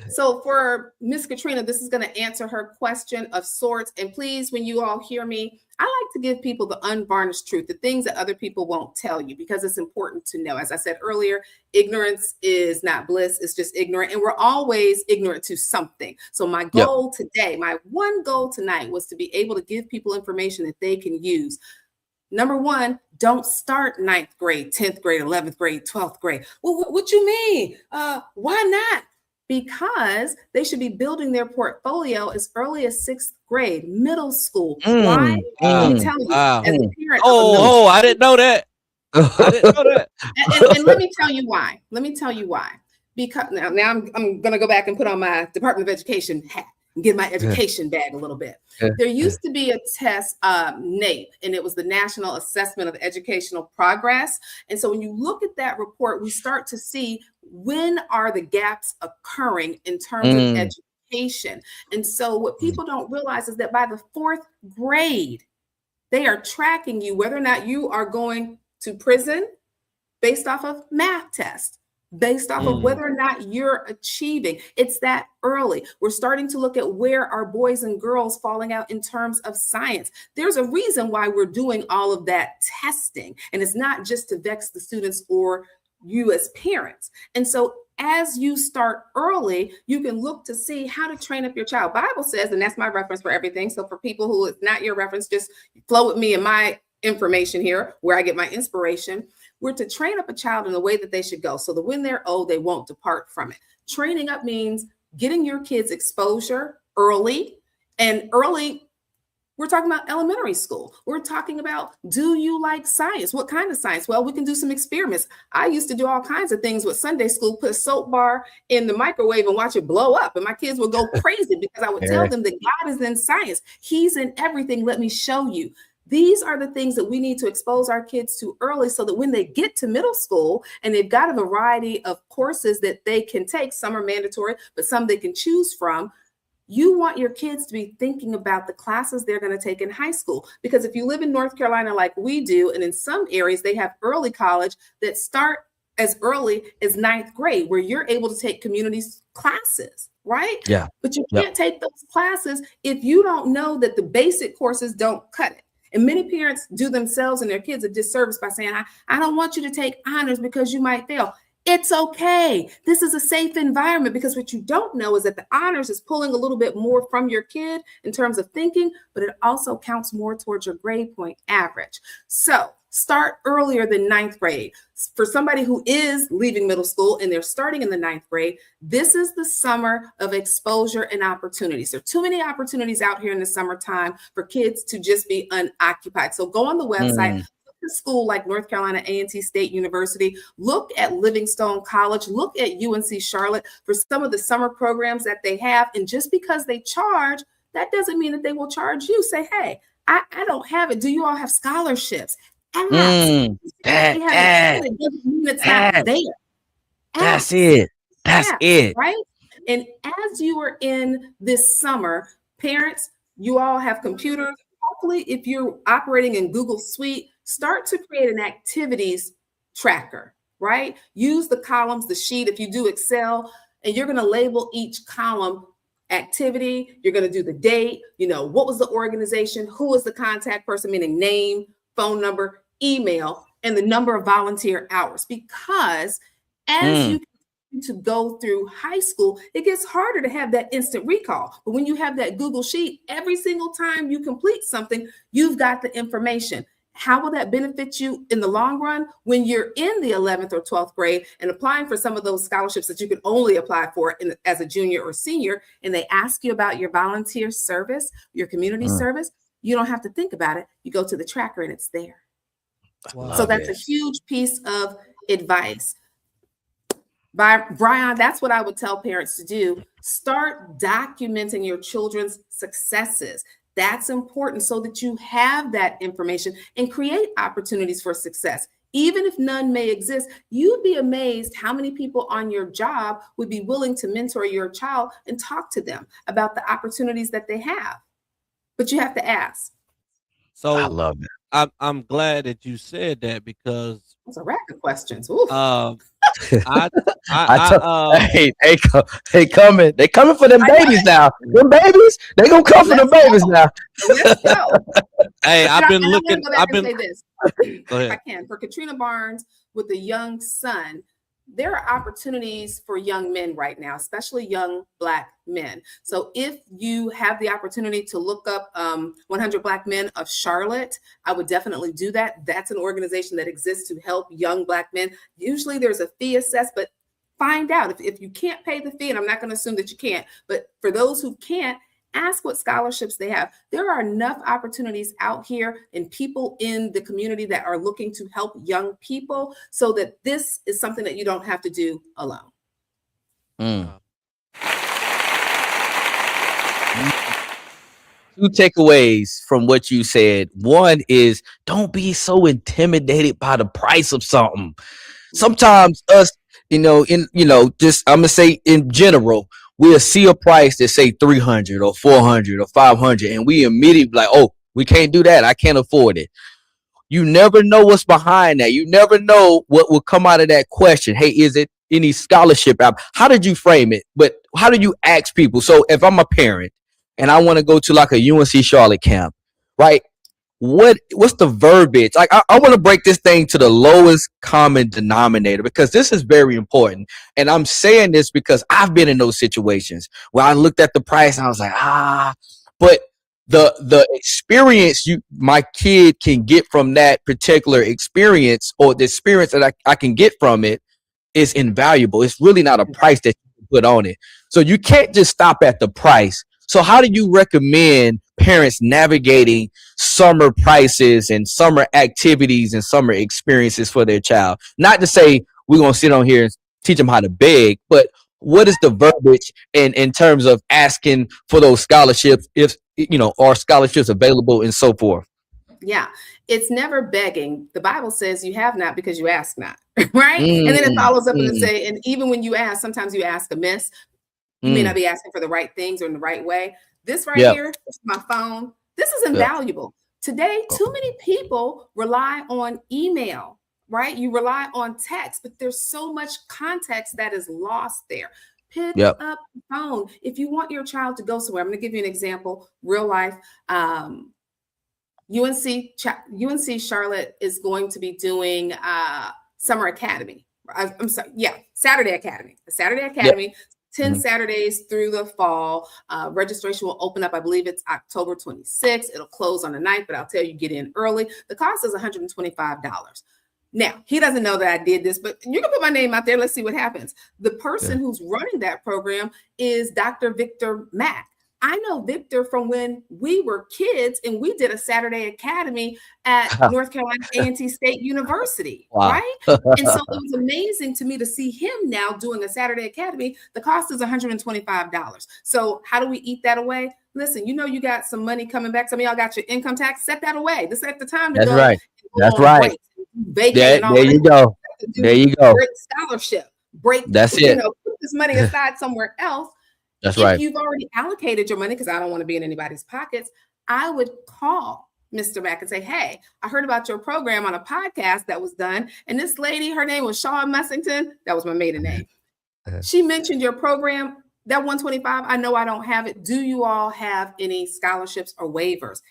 So for Miss Katrina, this is going to answer her question of sorts. And please, when you all hear me, I like to give people the unvarnished truth, the things that other people won't tell you, because it's important to know. As I said earlier, ignorance is not bliss. It's just ignorant. And we're always ignorant to something. So my goal today, my one goal tonight, was to be able to give people information that they can use. Number one, don't start 9th grade, 10th grade, 11th grade, 12th grade. Well, what you mean? Why not? Because they should be building their portfolio as early as 6th grade, middle school. Why? I'm telling you, as a parent. I didn't know that. And let me tell you why. Because now I'm going to go back and put on my Department of Education hat. get my education bag a little bit. There used to be a test, NAEP, and it was the National Assessment of Educational Progress. And so when you look at that report, we start to see when are the gaps occurring in terms of education. And so what people don't realize is that by the 4th grade, they are tracking you, whether or not you are going to prison based off of math tests, based off of whether or not you're achieving. It's that early. We're starting to look at where are boys and girls falling out in terms of science. There's a reason why we're doing all of that testing. And it's not just to vex the students or you as parents. And so as you start early, you can look to see how to train up your child. Bible says, and that's my reference for everything. So for people who it's not your reference, just flow with me and my information here, where I get my inspiration. We're to train up a child in the way that they should go, so that when they're old, they won't depart from it. Training up means getting your kids exposure early, and early, we're talking about elementary school. We're talking about, do you like science? What kind of science? Well, we can do some experiments. I used to do all kinds of things with Sunday school, put a soap bar in the microwave and watch it blow up. And my kids would go crazy because I would tell them that God is in science. He's in everything. Let me show you. These are the things that we need to expose our kids to early, so that when they get to middle school and they've got a variety of courses that they can take, some are mandatory, but some they can choose from, you want your kids to be thinking about the classes they're going to take in high school. Because if you live in North Carolina like we do, and in some areas they have early college that start as early as 9th grade, where you're able to take community classes, right? Yeah. But you can't take those classes if you don't know that the basic courses don't cut it. And many parents do themselves and their kids a disservice by saying, I don't want you to take honors because you might fail. It's okay. This is a safe environment, because what you don't know is that the honors is pulling a little bit more from your kid in terms of thinking, but it also counts more towards your grade point average. So start earlier than 9th grade. For somebody who is leaving middle school and they're starting in the 9th grade, this is the summer of exposure and opportunities. There are too many opportunities out here in the summertime for kids to just be unoccupied. So go on the website, a school like North Carolina A&T State University, look at Livingstone College, look at UNC Charlotte for some of the summer programs that they have. And just because they charge, that doesn't mean that they will charge you. Say, hey, I don't have it. Do you all have scholarships? Ask. It doesn't mean it's not there. That's it. That's it. Right? And as you are in this summer, parents, you all have computers. Hopefully, if you're operating in Google Suite, start to create an activities tracker, right? Use the columns, the sheet, if you do Excel, and you're going to label each column activity. You're going to do the date, what was the organization, who was the contact person, meaning name, phone number, email, and the number of volunteer hours. Because as you to go through high school, it gets harder to have that instant recall. But when you have that Google Sheet, every single time you complete something, you've got the information. How will that benefit you in the long run when you're in the 11th or 12th grade and applying for some of those scholarships that you can only apply for as a junior or senior, and they ask you about your volunteer service, your community service? You don't have to think about it. You go to the tracker and it's there. Wow. So that's a huge piece of advice. Brian, that's what I would tell parents to do. Start documenting your children's successes. That's important, so that you have that information and create opportunities for success. Even if none may exist, you'd be amazed how many people on your job would be willing to mentor your child and talk to them about the opportunities that they have. But you have to ask. So I love it. I'm glad that you said that, because it's a rack of questions. They coming for them babies now. Them babies, they gonna come for them babies now. Let's go. Hey, I've been looking. Say this. Go ahead. If I can, for Katrina Barnes with a young son, there are opportunities for young men right now, especially young Black men. So if you have the opportunity to look up 100 Black Men of Charlotte, I would definitely do that. That's an organization that exists to help young Black men. Usually there's a fee assessed, but find out if you can't pay the fee, and I'm not going to assume that you can't, but for those who can't, ask what scholarships they have. There are enough opportunities out here and people in the community that are looking to help young people, so that this is something that you don't have to do alone. two takeaways from what you said. One is don't be so intimidated by the price of something. Sometimes us, just I'm gonna say in general, we'll see a price that say 300 or 400 or 500, and we immediately like, oh, we can't do that. I can't afford it. You never know what's behind that. You never know what will come out of that question. Hey, is it any scholarship app? How did you frame it? But how do you ask people? So if I'm a parent and I want to go to like a UNC Charlotte camp, right? What's the verbiage? Like I want to break this thing to the lowest common denominator because this is very important. And I'm saying this because I've been in those situations where I looked at the price and I was like, but the experience my kid can get from that particular experience, or the experience that I can get from it, is invaluable. It's really not a price that you can put on it. So you can't just stop at the price. So how do you recommend parents navigating summer prices and summer activities and summer experiences for their child? Not to say we're going to sit on here and teach them how to beg, but what is the verbiage in terms of asking for those scholarships, if are scholarships available and so forth? Yeah, it's never begging. The Bible says you have not because you ask not, right? And then it follows up and it say, and even when you ask, sometimes you ask amiss. You may not be asking for the right things or in the right way. This right here, this is my phone. This is invaluable. Today, too many people rely on email, right? You rely on text, but there's so much context that is lost there. Pick up the phone. If you want your child to go somewhere, I'm going to give you an example, real life. UNC Charlotte is going to be doing Summer Academy. I'm sorry. Yeah. Saturday Academy. The Saturday Academy, 10 Saturdays through the fall. Registration will open up. I believe it's October 26th. It'll close on the 9th, but I'll tell you, get in early. The cost is $125. Now, he doesn't know that I did this, but you can put my name out there. Let's see what happens. The person who's running that program is Dr. Victor Mack. I know Victor from when we were kids and we did a Saturday Academy at North Carolina A&T State University, right? And so it was amazing to me to see him now doing a Saturday Academy. The cost is $125. So how do we eat that away? Listen, you got some money coming back. Some of y'all got your income tax. Set that away. This is the time to That's go. Right. That's right. There you go. There you go. Break scholarship. That's it. Put this money aside somewhere else. That's if right. You've already allocated your money, because I don't want to be in anybody's pockets, I would call Mr. Mack and say, hey, I heard about your program on a podcast that was done. And this lady, her name was Shawn Messington. That was my maiden name. She mentioned your program, that 125. I know I don't have it. Do you all have any scholarships or waivers?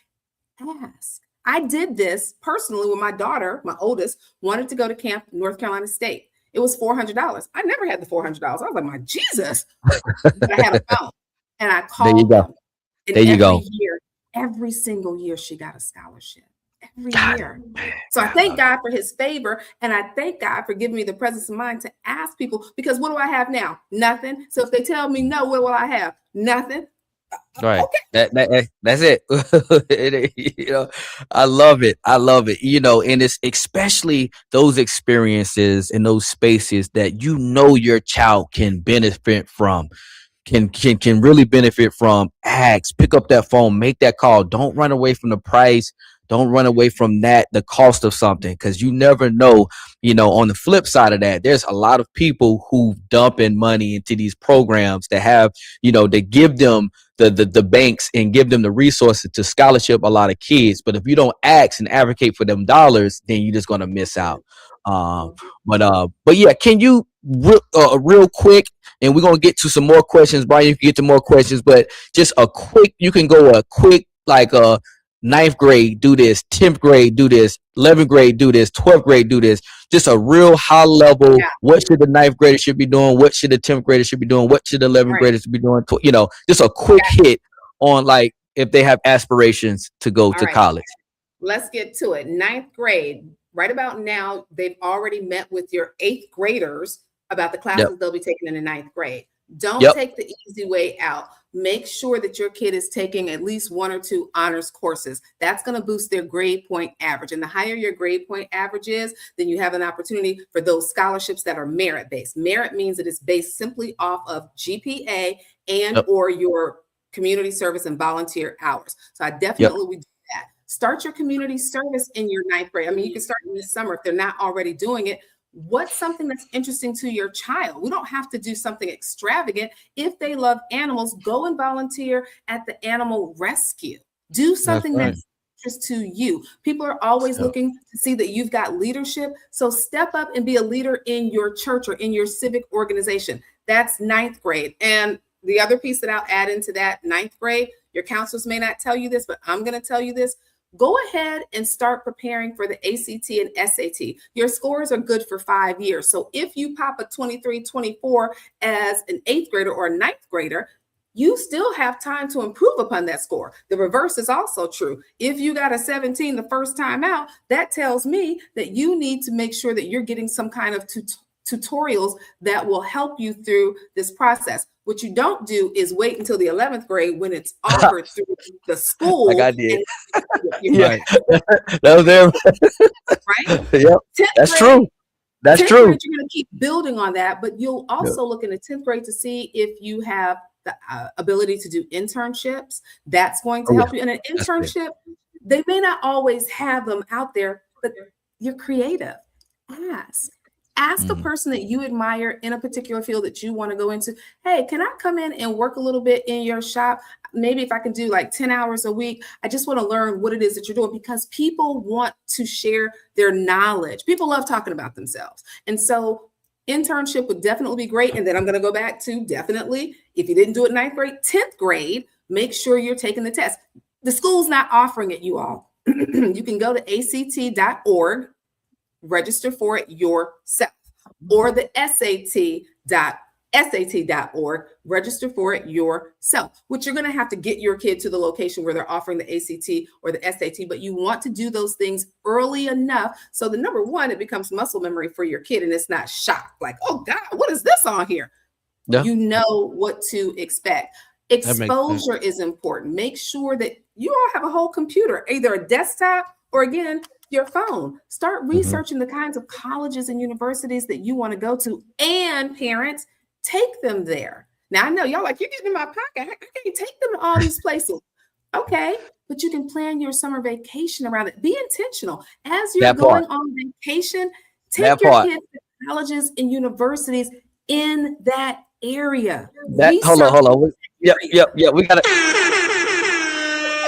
Ask. I did this personally when my daughter, my oldest, wanted to go to camp in North Carolina State. It was $400. I never had the $400. I was like, my Jesus. But I had a phone and I called. There you go. And there you go. Every single year, she got a scholarship. Every year. So I thank God for his favor. And I thank God for giving me the presence of mind to ask people, because what do I have now? Nothing. So if they tell me no, what will I have? Nothing. Right. Okay. That's it. I love it. And it's especially those experiences and those spaces that your child can benefit from, can really benefit from. Ask, pick up that phone, make that call. Don't run away from the price. Don't run away from the cost of something, because you never know, on the flip side of that, there's a lot of people who dump in money into these programs that have, they give them the banks and give them the resources to scholarship a lot of kids. But if you don't ask and advocate for them dollars, then you're just going to miss out. But yeah, can you real quick, and we're going to get to some more questions. Brian, you can get to more questions, but just you can go a quick, like, 9th grade, do this, 10th grade, do this, 11th grade, do this, 12th grade, do this. Just a real high level. Yeah. What should the 9th grader should be doing? What should the 10th grader should be doing? What should the 11th graders be doing? Just a quick hit on, like, if they have aspirations to go to college. Let's get to it. 9th grade, right about now, they've already met with your 8th graders about the classes they'll be taking in the 9th grade. Don't take the easy way out. Make sure that your kid is taking at least 1 or 2 honors courses. That's going to boost their grade point average. And the higher your grade point average is, then you have an opportunity for those scholarships that are merit-based. Merit means that it's based simply off of GPA and or your community service and volunteer hours. So I definitely would do that. Start your community service in your 9th grade. I mean, you can start in the summer if they're not already doing it. What's something that's interesting to your child? We don't have to do something extravagant. If they love animals, go and volunteer at the animal rescue. Do something that's interest to you. People are always looking to see that you've got leadership. So step up and be a leader in your church or in your civic organization. That's 9th grade. And the other piece that I'll add into that 9th grade, your counselors may not tell you this, but I'm going to tell you this. Go ahead and start preparing for the ACT and SAT. Your scores are good for 5 years. So if you pop a 23, 24 as an 8th grader or a 9th grader, you still have time to improve upon that score. The reverse is also true. If you got a 17 the first time out, that tells me that you need to make sure that you're getting some kind of tutorials that will help you through this process. What you don't do is wait until the 11th grade when it's offered through the school. Like I did. Right. That was there. Right? Yep. That's true. That's true. Grade, you're going to keep building on that, but you'll also look in the 10th grade to see if you have the ability to do internships. That's going to help you. And an internship, they may not always have them out there, but you're creative. Ask a person that you admire in a particular field that you want to go into. Hey, can I come in and work a little bit in your shop? Maybe if I can do like 10 hours a week, I just want to learn what it is that you're doing, because people want to share their knowledge. People love talking about themselves. And so internship would definitely be great. And then I'm going to go back to definitely, if you didn't do it 9th grade, 10th grade, make sure you're taking the test. The school's not offering it, you all. You can go to act.org. Register for it yourself, or the sat.org, register for it yourself, which you're going to have to get your kid to the location where they're offering the ACT or the SAT, but you want to do those things early enough so that, number one, it becomes muscle memory for your kid and it's not shock, like, oh God, what is this on here? Yeah. You know what to expect. Exposure is important. Make sure that you all have a whole computer, either a desktop or, again, your phone. Start researching the kinds of colleges and universities that you want to go to, and parents, take them there. Now, I know y'all like, you're getting in my pocket. I can't take them to all these places. Okay, but you can plan your summer vacation around it. Be intentional. As you're going on vacation, take your kids to colleges and universities in that area. Hold on. Yep. We got to.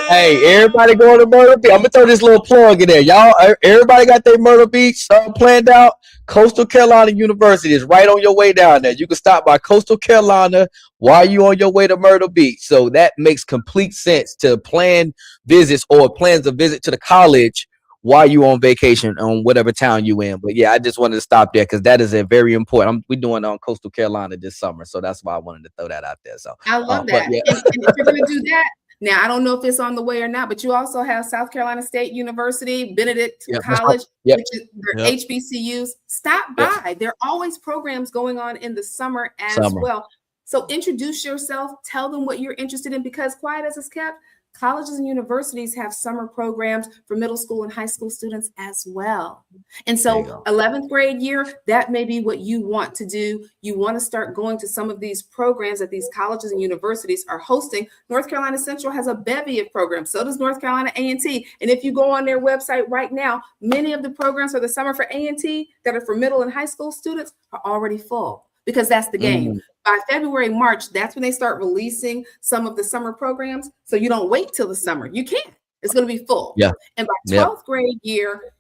Hey, everybody going to Myrtle Beach. I'm going to throw this little plug in there. Y'all, everybody got their Myrtle Beach planned out. Coastal Carolina University is right on your way down there. You can stop by Coastal Carolina while you're on your way to Myrtle Beach. So that makes complete sense to plan visits or plans a visit to the college while you're on vacation on whatever town you in. But yeah, I just wanted to stop there because that is a very important. We're doing it on Coastal Carolina this summer. So that's why I wanted to throw that out there. So I love that. And if you're going to do that, now, I don't know if it's on the way or not, but you also have South Carolina State University, Benedict College, which is their HBCUs. Stop by. There are always programs going on in the summer as well. So introduce yourself. Tell them what you're interested in, because quiet as it's kept, colleges and universities have summer programs for middle school and high school students as well. And so 11th grade year, that may be what you want to do. You want to start going to some of these programs that these colleges and universities are hosting. North Carolina Central has a bevy of programs. So does North Carolina A&T. And if you go on their website right now, many of the programs for the summer for A&T that are for middle and high school students are already full, because that's the game. By February, March, that's when they start releasing some of the summer programs. So you don't wait till the summer. You can't. It's going to be full. Yeah. And by 12th grade year,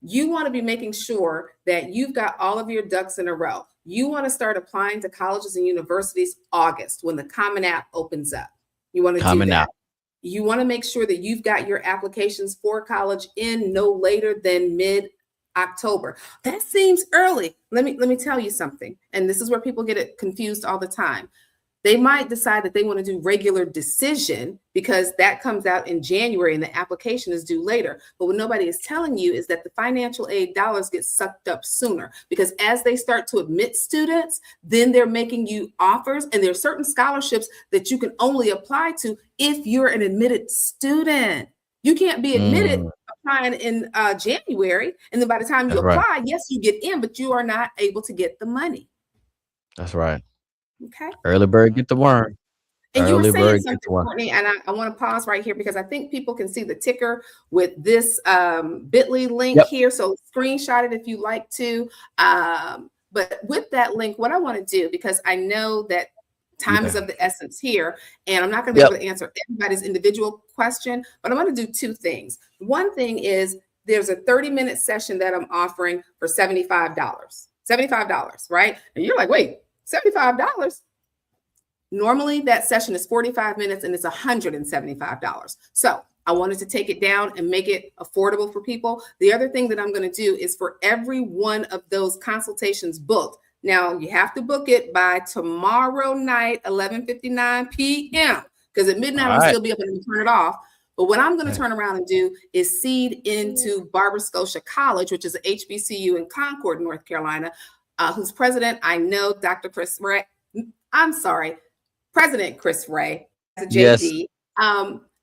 you want to be making sure that you've got all of your ducks in a row. You want to start applying to colleges and universities August, when the Common App opens up. You want to do that. You want to make sure that you've got your applications for college in no later than mid-October. That seems early. Let me tell you something. And this is where people get it confused all the time. They might decide that they want to do regular decision because that comes out in January and the application is due later. But what nobody is telling you is that the financial aid dollars get sucked up sooner, because as they start to admit students, then they're making you offers, and there are certain scholarships that you can only apply to if you're an admitted student. You can't be admitted applying in January, and then by the time you apply, yes, you get in, but you are not able to get the money. That's right. Okay. Early bird get the worm. And you were Early saying bird gets something, one. Courtney, and I want to pause right here because I think people can see the ticker with this bit.ly link Yep. here. So screenshot it if you like to. But with that link, what I want to do, because I know that time is of the essence here, and I'm not going to be able to answer everybody's individual question, but I want to do two things. One thing is there's a 30-minute session that I'm offering for $75. $75, right? And you're like, wait, $75? Normally that session is 45 minutes and it's $175. So I wanted to take it down and make it affordable for people. The other thing that I'm going to do is for every one of those consultations booked. Now you have to book it by tomorrow night, 11:59 p.m. because at midnight I'm still be able to turn it off. But what I'm going to turn around and do is seed into Barber Scotia College, which is a HBCU in Concord, North Carolina, whose president I know, Dr. Chris Ray. I'm sorry. President Chris Ray, as a JD.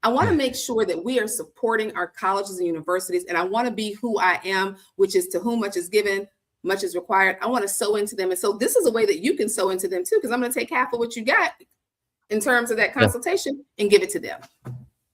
I want to make sure that we are supporting our colleges and universities, and I want to be who I am, which is to whom much is given, much is required. I want to sow into them. And so this is a way that you can sow into them too, because I'm going to take half of what you got in terms of that consultation and give it to them.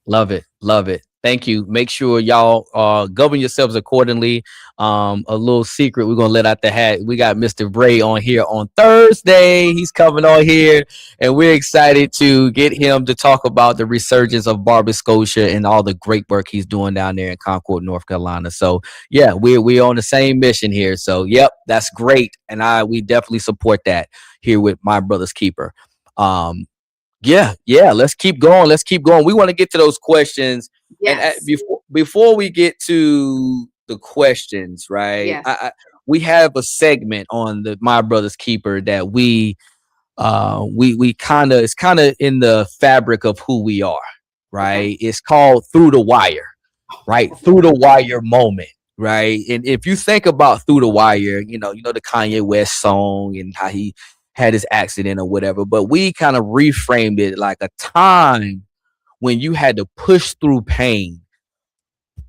Love it. Love it. Thank you. Make sure y'all govern yourselves accordingly. A little secret we're going to let out the hat. We got Mr. Bray on here on Thursday. He's coming on here, and we're excited to get him to talk about the resurgence of Barber Scotia and all the great work he's doing down there in Concord, North Carolina. So, yeah, we're on the same mission here. So, yep, that's great. And we definitely support that here with My Brother's Keeper. Yeah, let's keep going. We want to get to those questions. Yes. And before we get to the questions, right? Yes. We have a segment on the My Brother's Keeper that we kind of, it's kind of in the fabric of who we are, right? Okay. It's called Through the Wire, right? Through the Wire moment, right? And if you think about Through the Wire, you know the Kanye West song and how he had his accident or whatever, but we kind of reframed it like a time when you had to push through pain,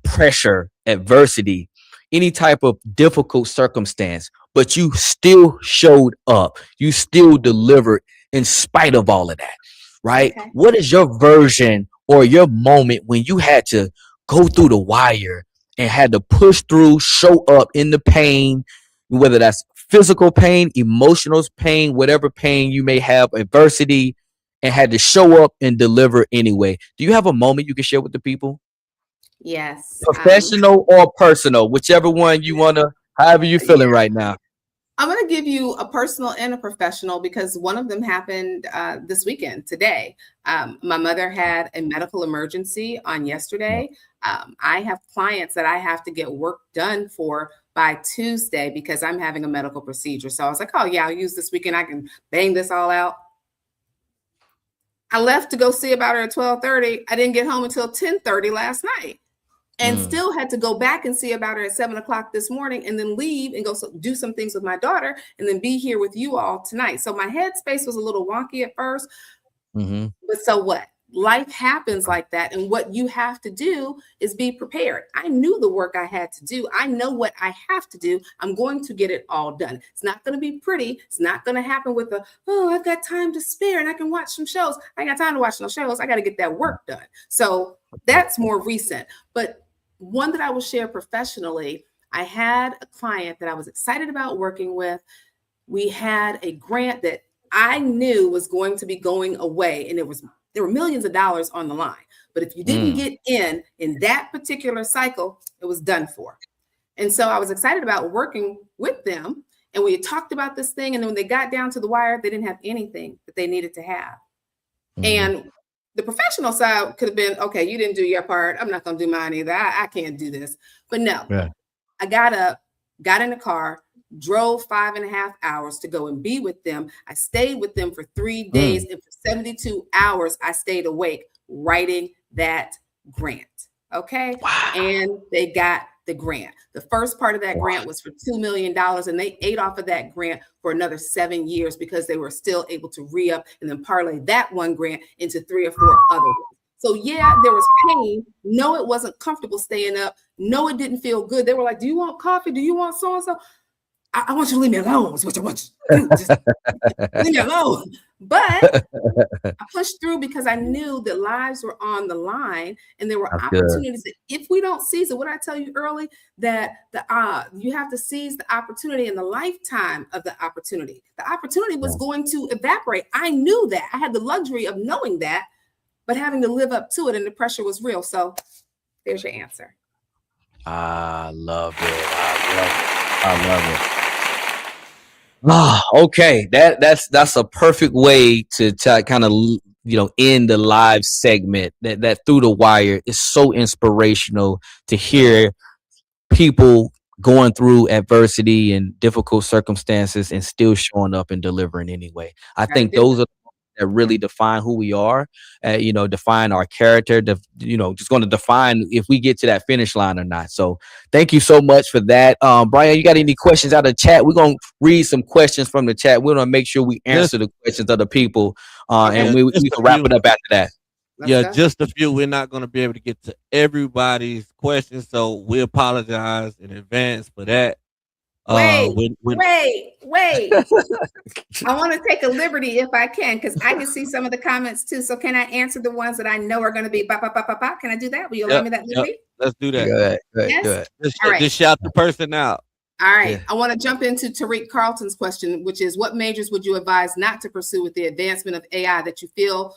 pressure, adversity, any type of difficult circumstance, but you still showed up. You still delivered in spite of all of that, right? Okay. What is your version or your moment when you had to go through the wire and had to push through, show up in the pain, whether that's physical pain, emotional pain, whatever pain you may have, adversity, and had to show up and deliver anyway? Do you have a moment you can share with the people? Yes. Professional or personal, whichever one you want to, however you're feeling right now. I'm going to give you a personal and a professional because one of them happened this weekend, today. My mother had a medical emergency on yesterday. I have clients that I have to get work done for by Tuesday because I'm having a medical procedure. So I was like, oh yeah, I'll use this weekend. I can bang this all out. I left to go see about her at 12:30. I didn't get home until 10:30 last night. And still had to go back and see about her at 7 o'clock this morning and then leave and go do some things with my daughter and then be here with you all tonight. So my headspace was a little wonky at first, but so what? Life happens like that. And what you have to do is be prepared. I knew the work I had to do. I know what I have to do. I'm going to get it all done. It's not going to be pretty. It's not going to happen with I've got time to spare and I can watch some shows. I ain't got time to watch no shows. I got to get that work done. So that's more recent. But one that I will share professionally, I had a client that I was excited about working with. We had a grant that I knew was going to be going away, and there were millions of dollars on the line. But if you didn't get in that particular cycle, it was done for. And so I was excited about working with them, and we had talked about this thing, and then when they got down to the wire, they didn't have anything that they needed to have. And the professional side could have been, okay, you didn't do your part. I'm not going to do mine either. I can't do this. But no, I got up, got in the car, drove 5.5 hours to go and be with them. I stayed with them for 3 days. And for 72 hours, I stayed awake writing that grant. Okay. Wow. And they got the grant. The first part of that grant was for $2 million, and they ate off of that grant for another 7 years because they were still able to re-up and then parlay that one grant into 3 or 4 other ones. So yeah, there was pain. No, it wasn't comfortable staying up. No, it didn't feel good. They were like, do you want coffee? Do you want so-and-so? I want you to leave me alone. Is what I want you to do. Just leave me alone. But I pushed through because I knew that lives were on the line and there were That's good. opportunities that if we don't seize it, what I tell you early, that you have to seize the opportunity in the lifetime of the opportunity. The opportunity was going to evaporate. I knew that. I had the luxury of knowing that, but having to live up to it, and the pressure was real. So there's your answer. I love it. I love it. Ah, okay. That's a perfect way to kind of end the live segment. That through the wire is so inspirational to hear people going through adversity and difficult circumstances and still showing up and delivering anyway. I think those are that really define who we are, define our character, just going to define if we get to that finish line or not. So thank you so much for that. Brian, you got any questions out of the chat? We're going to read some questions from the chat. We're going to make sure we answer the questions of the people, and we can wrap it up after that. Just a few. We're not going to be able to get to everybody's questions, so we apologize in advance for that. Wait. I want to take a liberty if I can, because I can see some of the comments too. So can I answer the ones that I know are going to be ba, ba, ba, ba, ba? Can I do that? Will you allow me that liberty? Let's do that. Go ahead. Just shout the person out. All right. Yeah. I want to jump into Tariq Carlton's question, which is, what majors would you advise not to pursue with the advancement of AI that you feel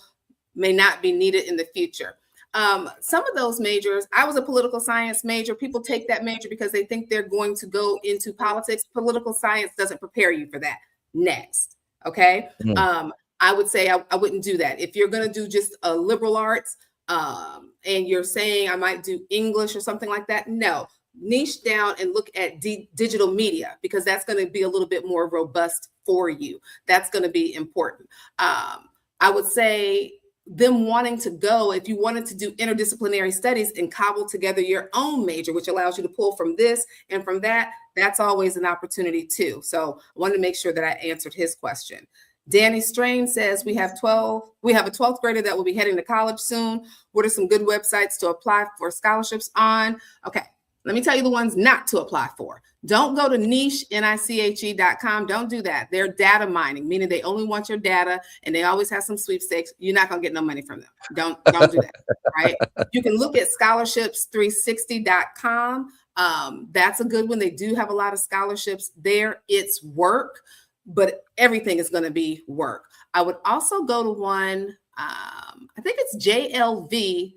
may not be needed in the future? Some of those majors, I was a political science major. People take that major because they think they're going to go into politics. Political science doesn't prepare you for that. Next. Okay. I would say I wouldn't do that. If you're going to do just a liberal arts and you're saying I might do English or something like that, no. Niche down and look at digital media, because that's going to be a little bit more robust for you. That's going to be important. I would say them wanting to go, if you wanted to do interdisciplinary studies and cobble together your own major, which allows you to pull from this and from that, that's always an opportunity too. So I wanted to make sure that I answered his question. Danny Strain says we have a 12th grader that will be heading to college soon. What are some good websites to apply for scholarships on? Okay, let me tell you the ones not to apply for. Don't go to niche.com. Don't do that. They're data mining, meaning they only want your data and they always have some sweepstakes. You're not going to get no money from them. Don't do that, right? You can look at scholarships360.com. That's a good one. They do have a lot of scholarships there. It's work, but everything is going to be work. I would also go to one, I think it's JLV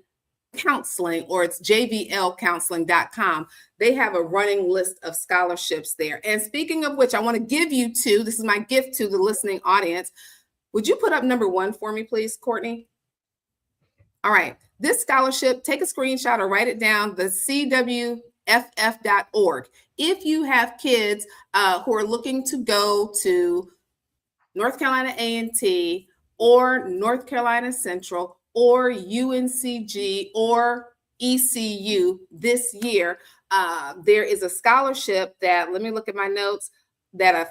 Counseling, or it's jvlcounseling.com. They have a running list of scholarships there. And speaking of which, I want to give you two. This is my gift to the listening audience. Would you put up number 1 for me, please, Courtney? All right. This scholarship, take a screenshot or write it down, the CWFF.org. If you have kids who are looking to go to North Carolina A&T or North Carolina Central or UNCG or ECU this year, there is a scholarship that, let me look at my notes, that a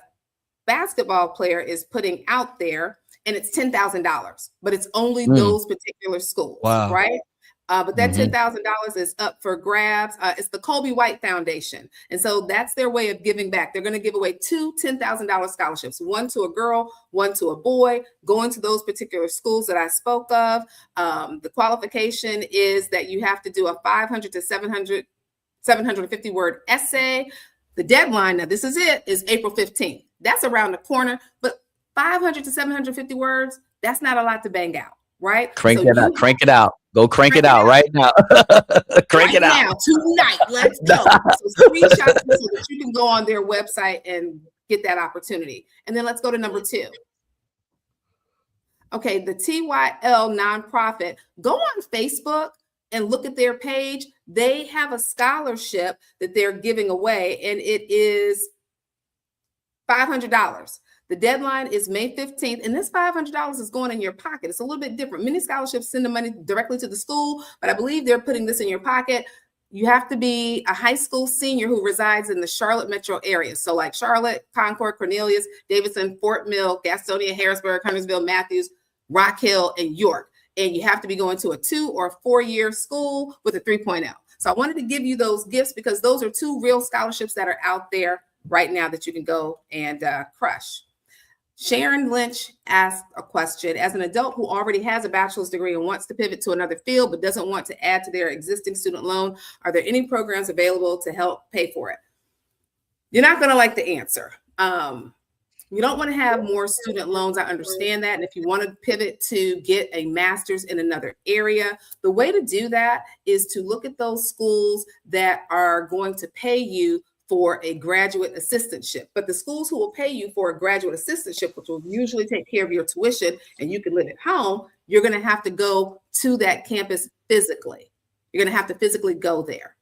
basketball player is putting out there, and it's $10,000, but it's only those particular schools, right? But that $10,000 is up for grabs. It's the Kobe White Foundation. And so that's their way of giving back. They're going to give away 2 $10,000 scholarships, one to a girl, one to a boy, going to those particular schools that I spoke of. The qualification is that you have to do a 500 to 750 word essay. The deadline, now this is it, is April 15th. That's around the corner, but 500 to 750 words, that's not a lot to bang out, right? Crank it out. Go crank it out right now. Crank it out. Now, tonight, let's go. So screenshots so that you can go on their website and get that opportunity. And then let's go to number 2. Okay, the TYL nonprofit. Go on Facebook and look at their page. They have a scholarship that they're giving away, and it is $500. The deadline is May 15th, and this $500 is going in your pocket. It's a little bit different. Many scholarships send the money directly to the school, but I believe they're putting this in your pocket. You have to be a high school senior who resides in the Charlotte metro area. So like Charlotte, Concord, Cornelius, Davidson, Fort Mill, Gastonia, Harrisburg, Huntersville, Matthews, Rock Hill, and York. And you have to be going to a 2 or 4-year school with a 3.0. So I wanted to give you those gifts because those are 2 real scholarships that are out there right now that you can go and crush. Sharon Lynch asked a question. As an adult who already has a bachelor's degree and wants to pivot to another field but doesn't want to add to their existing student loan, are there any programs available to help pay for it? You're not going to like the answer. You don't want to have more student loans. I understand that. And if you want to pivot to get a master's in another area, the way to do that is to look at those schools that are going to pay you for a graduate assistantship. But the schools who will pay you for a graduate assistantship, which will usually take care of your tuition and you can live at home, you're going to have to go to that campus physically. You're going to have to physically go there.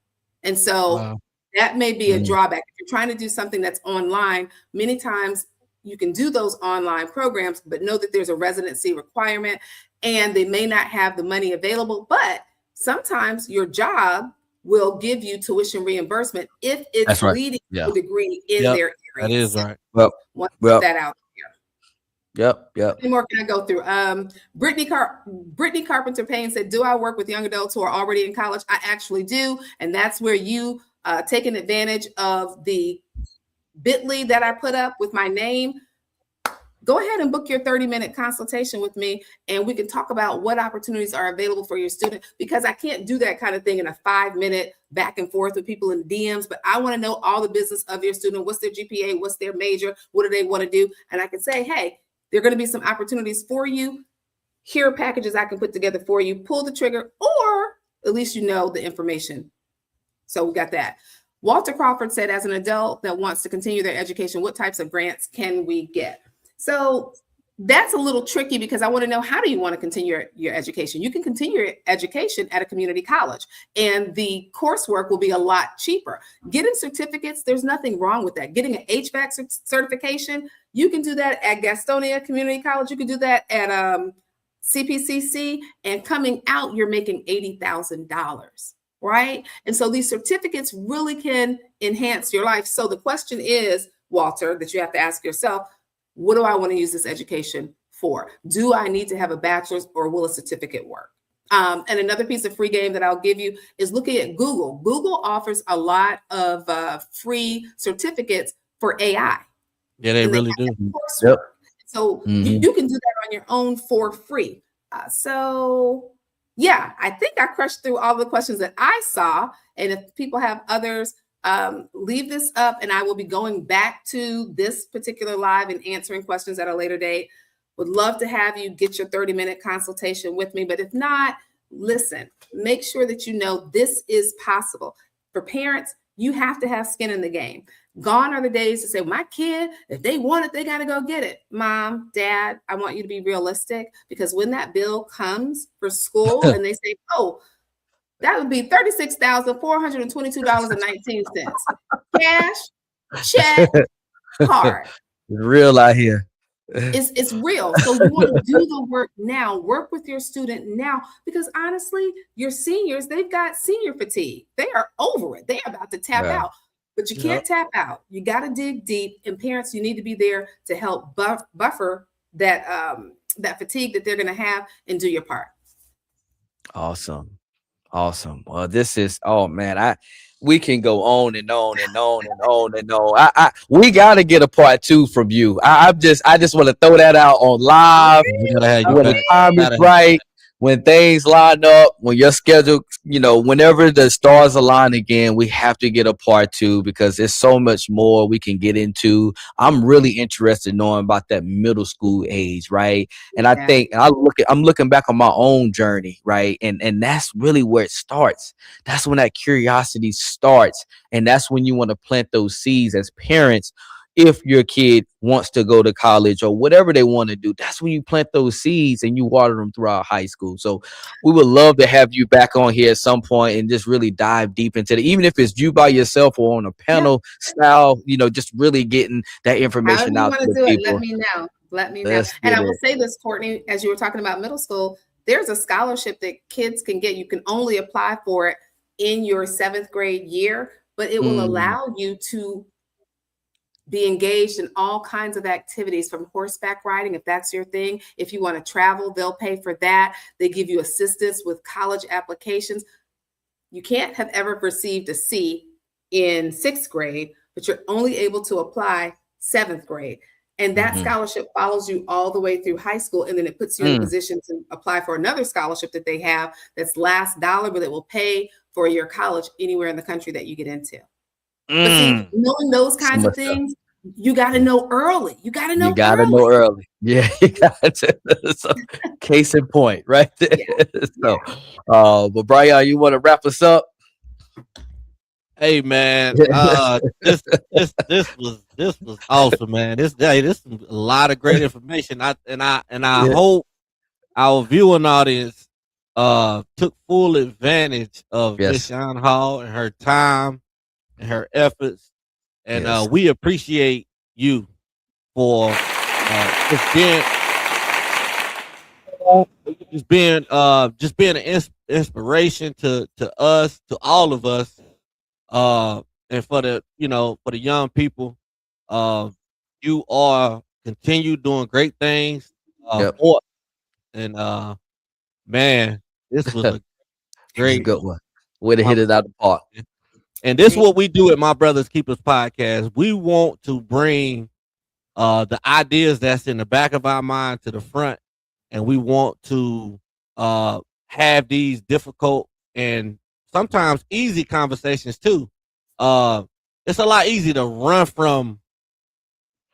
And so that may be a drawback. If you're trying to do something that's online, many times you can do those online programs, but know that there's a residency requirement and they may not have the money available. But sometimes your job will give you tuition reambrsment if it's leading to a degree in their area. That is right. Well, put that out there. Yep. Any more can I go through? Brittany Carpenter Payne said, do I work with young adults who are already in college? I actually do. And that's where you taking advantage of the Bitly that I put up with my name. Go ahead and book your 30-minute consultation with me and we can talk about what opportunities are available for your student, because I can't do that kind of thing in a 5-minute back and forth with people in DMs, but I want to know all the business of your student. What's their GPA? What's their major? What do they want to do? And I can say, hey, there are going to be some opportunities for you. Here are packages I can put together for you. Pull the trigger, or at least you know the information. So we got that. Walter Crawford said, as an adult that wants to continue their education, what types of grants can we get? So that's a little tricky, because I want to know, how do you want to continue your education? You can continue your education at a community college and the coursework will be a lot cheaper. Getting certificates, there's nothing wrong with that. Getting an HVAC certification, you can do that at Gastonia Community College. You can do that at CPCC, and coming out, you're making $80,000. Right? And so these certificates really can enhance your life. So the question is, Walter, that you have to ask yourself, what do I want to use this education for? Do I need to have a bachelor's, or will a certificate work? And another piece of free game that I'll give you is looking at Google. Google offers a lot of free certificates for AI. Yeah, they really do. Yep. So you can do that on your own for free. Yeah, I think I crushed through all the questions that I saw. And if people have others, leave this up and I will be going back to this particular live and answering questions at a later date. Would love to have you get your 30-minute consultation with me. But if not, listen, make sure that you know this is possible. For parents, you have to have skin in the game. Gone are the days to say, my kid, if they want it, they got to go get it. Mom, Dad, I want you to be realistic, because when that bill comes for school and they say, oh, that would be $36,422.19. Cash, check, card. Real out here. It's real. So you want to do the work now. Work with your student now, because honestly, your seniors, they've got senior fatigue. They are over it. They're about to tap out. But you can't tap out. You got to dig deep. And parents, you need to be there to help buffer that fatigue that they're going to have, and do your part. Awesome. Well, this is, oh man, we can go on and on and on and on and on. We got to get a part 2 from you. I just want to throw that out on live. When the time is right, when things line up, when your schedule, whenever the stars align again, we have to get a part 2, because there's so much more we can get into. I'm really interested in knowing about that middle school age, right? And I think I'm looking back on my own journey, right? And that's really where it starts. That's when that curiosity starts. And that's when you want to plant those seeds as parents. If your kid wants to go to college or whatever they want to do, that's when you plant those seeds and you water them throughout high school. So we would love to have you back on here at some point and just really dive deep into it, even if it's you by yourself or on a panel style, just really getting that information out to the people. Let me know. And I will say this, Courtney, as you were talking about middle school, there's a scholarship that kids can get. You can only apply for it in your 7th grade year, but it will allow you to be engaged in all kinds of activities, from horseback riding, if that's your thing. If you want to travel, they'll pay for that. They give you assistance with college applications. You can't have ever received a C in 6th grade, but you're only able to apply 7th grade. And that scholarship follows you all the way through high school. And then it puts you in a position to apply for another scholarship that they have that's last dollar, but it will pay for your college anywhere in the country that you get into. But see, knowing those kinds of things, you got to know early. You got to know early. Yeah, you got to. So, case in point, right there. Yeah. So, but Brian, you want to wrap us up? Hey man, this was awesome, man. This is a lot of great information. I hope our viewing audience took full advantage of Miss Shawn Hall and her time and her efforts, and we appreciate you for just being an inspiration to us, to all of us. And for the young people, you are continue doing great things. And man, this was a great good one. Way to hit it out the park. And this is what we do at My Brothers Keepers podcast. We want to bring the ideas that's in the back of our mind to the front, and we want to have these difficult and sometimes easy conversations too. It's a lot easier to run from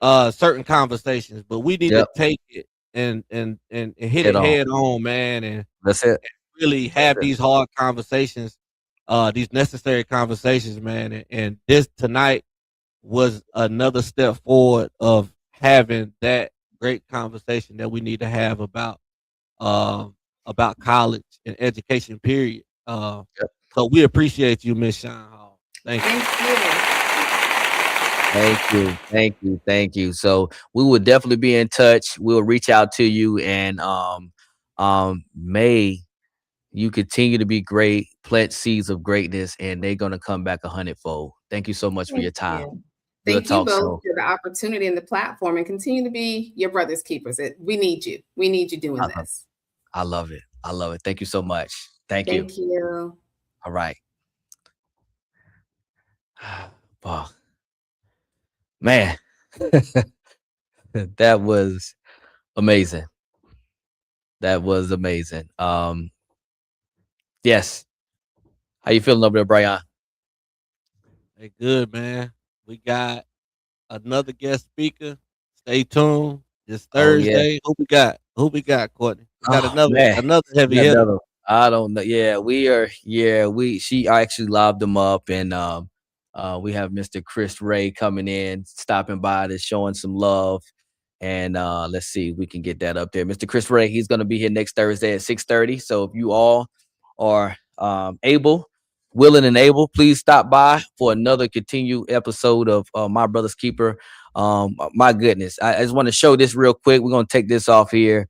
certain conversations, but we need to take it and hit it head on, man. And that's it. And really have these hard conversations, these necessary conversations, man. And this tonight was another step forward of having that great conversation that we need to have about college and education, period. So we appreciate you, Miss Shawn Hall. Thank you. Thank you. So we will definitely be in touch. We'll reach out to you, and may you continue to be great, plant seeds of greatness, and they're gonna come back 100-fold. Thank you so much for your time. Thank you both for the opportunity and the platform, and continue to be your brother's keepers. We need you. We need you doing this. I love it. Thank you so much. Thank you. Thank you. All right. Wow. Man, that was amazing. Yes. How you feeling over there, Brian? Hey, good, man. We got another guest speaker. Stay tuned. This Thursday. Who we got, Courtney? We got another heavy hitter. I don't know. She actually lobbed them up, and we have Mr. Chris Ray coming in, stopping by to showing some love. And let's see if we can get that up there. Mr. Chris Ray, he's going to be here next Thursday at 6:30. So if you all are willing and able, please stop by for another continued episode of My Brother's Keeper. My goodness, I just want to show this real quick. We're going to take this off here.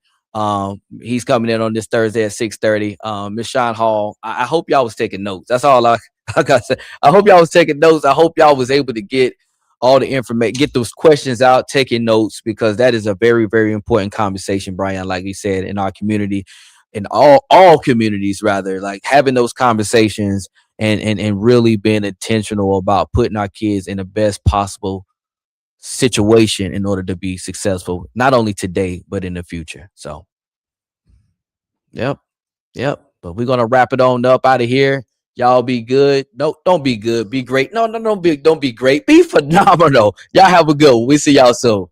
He's coming in on this Thursday at 6:30. Miss Shawn Hall, I hope y'all was taking notes. That's all I gotta say. I hope y'all was taking notes. I hope y'all was able to get all the information, get those questions out, taking notes, because that is a very, very important conversation, Brian, like we said, in our community, in all communities, rather, like having those conversations and really being intentional about putting our kids in the best possible situation in order to be successful, not only today, but in the future. So, yep. But we're going to wrap it on up out of here. Y'all be good. No, don't be good. Be great. No, don't be great. Be phenomenal. Y'all have a good one. We see y'all soon.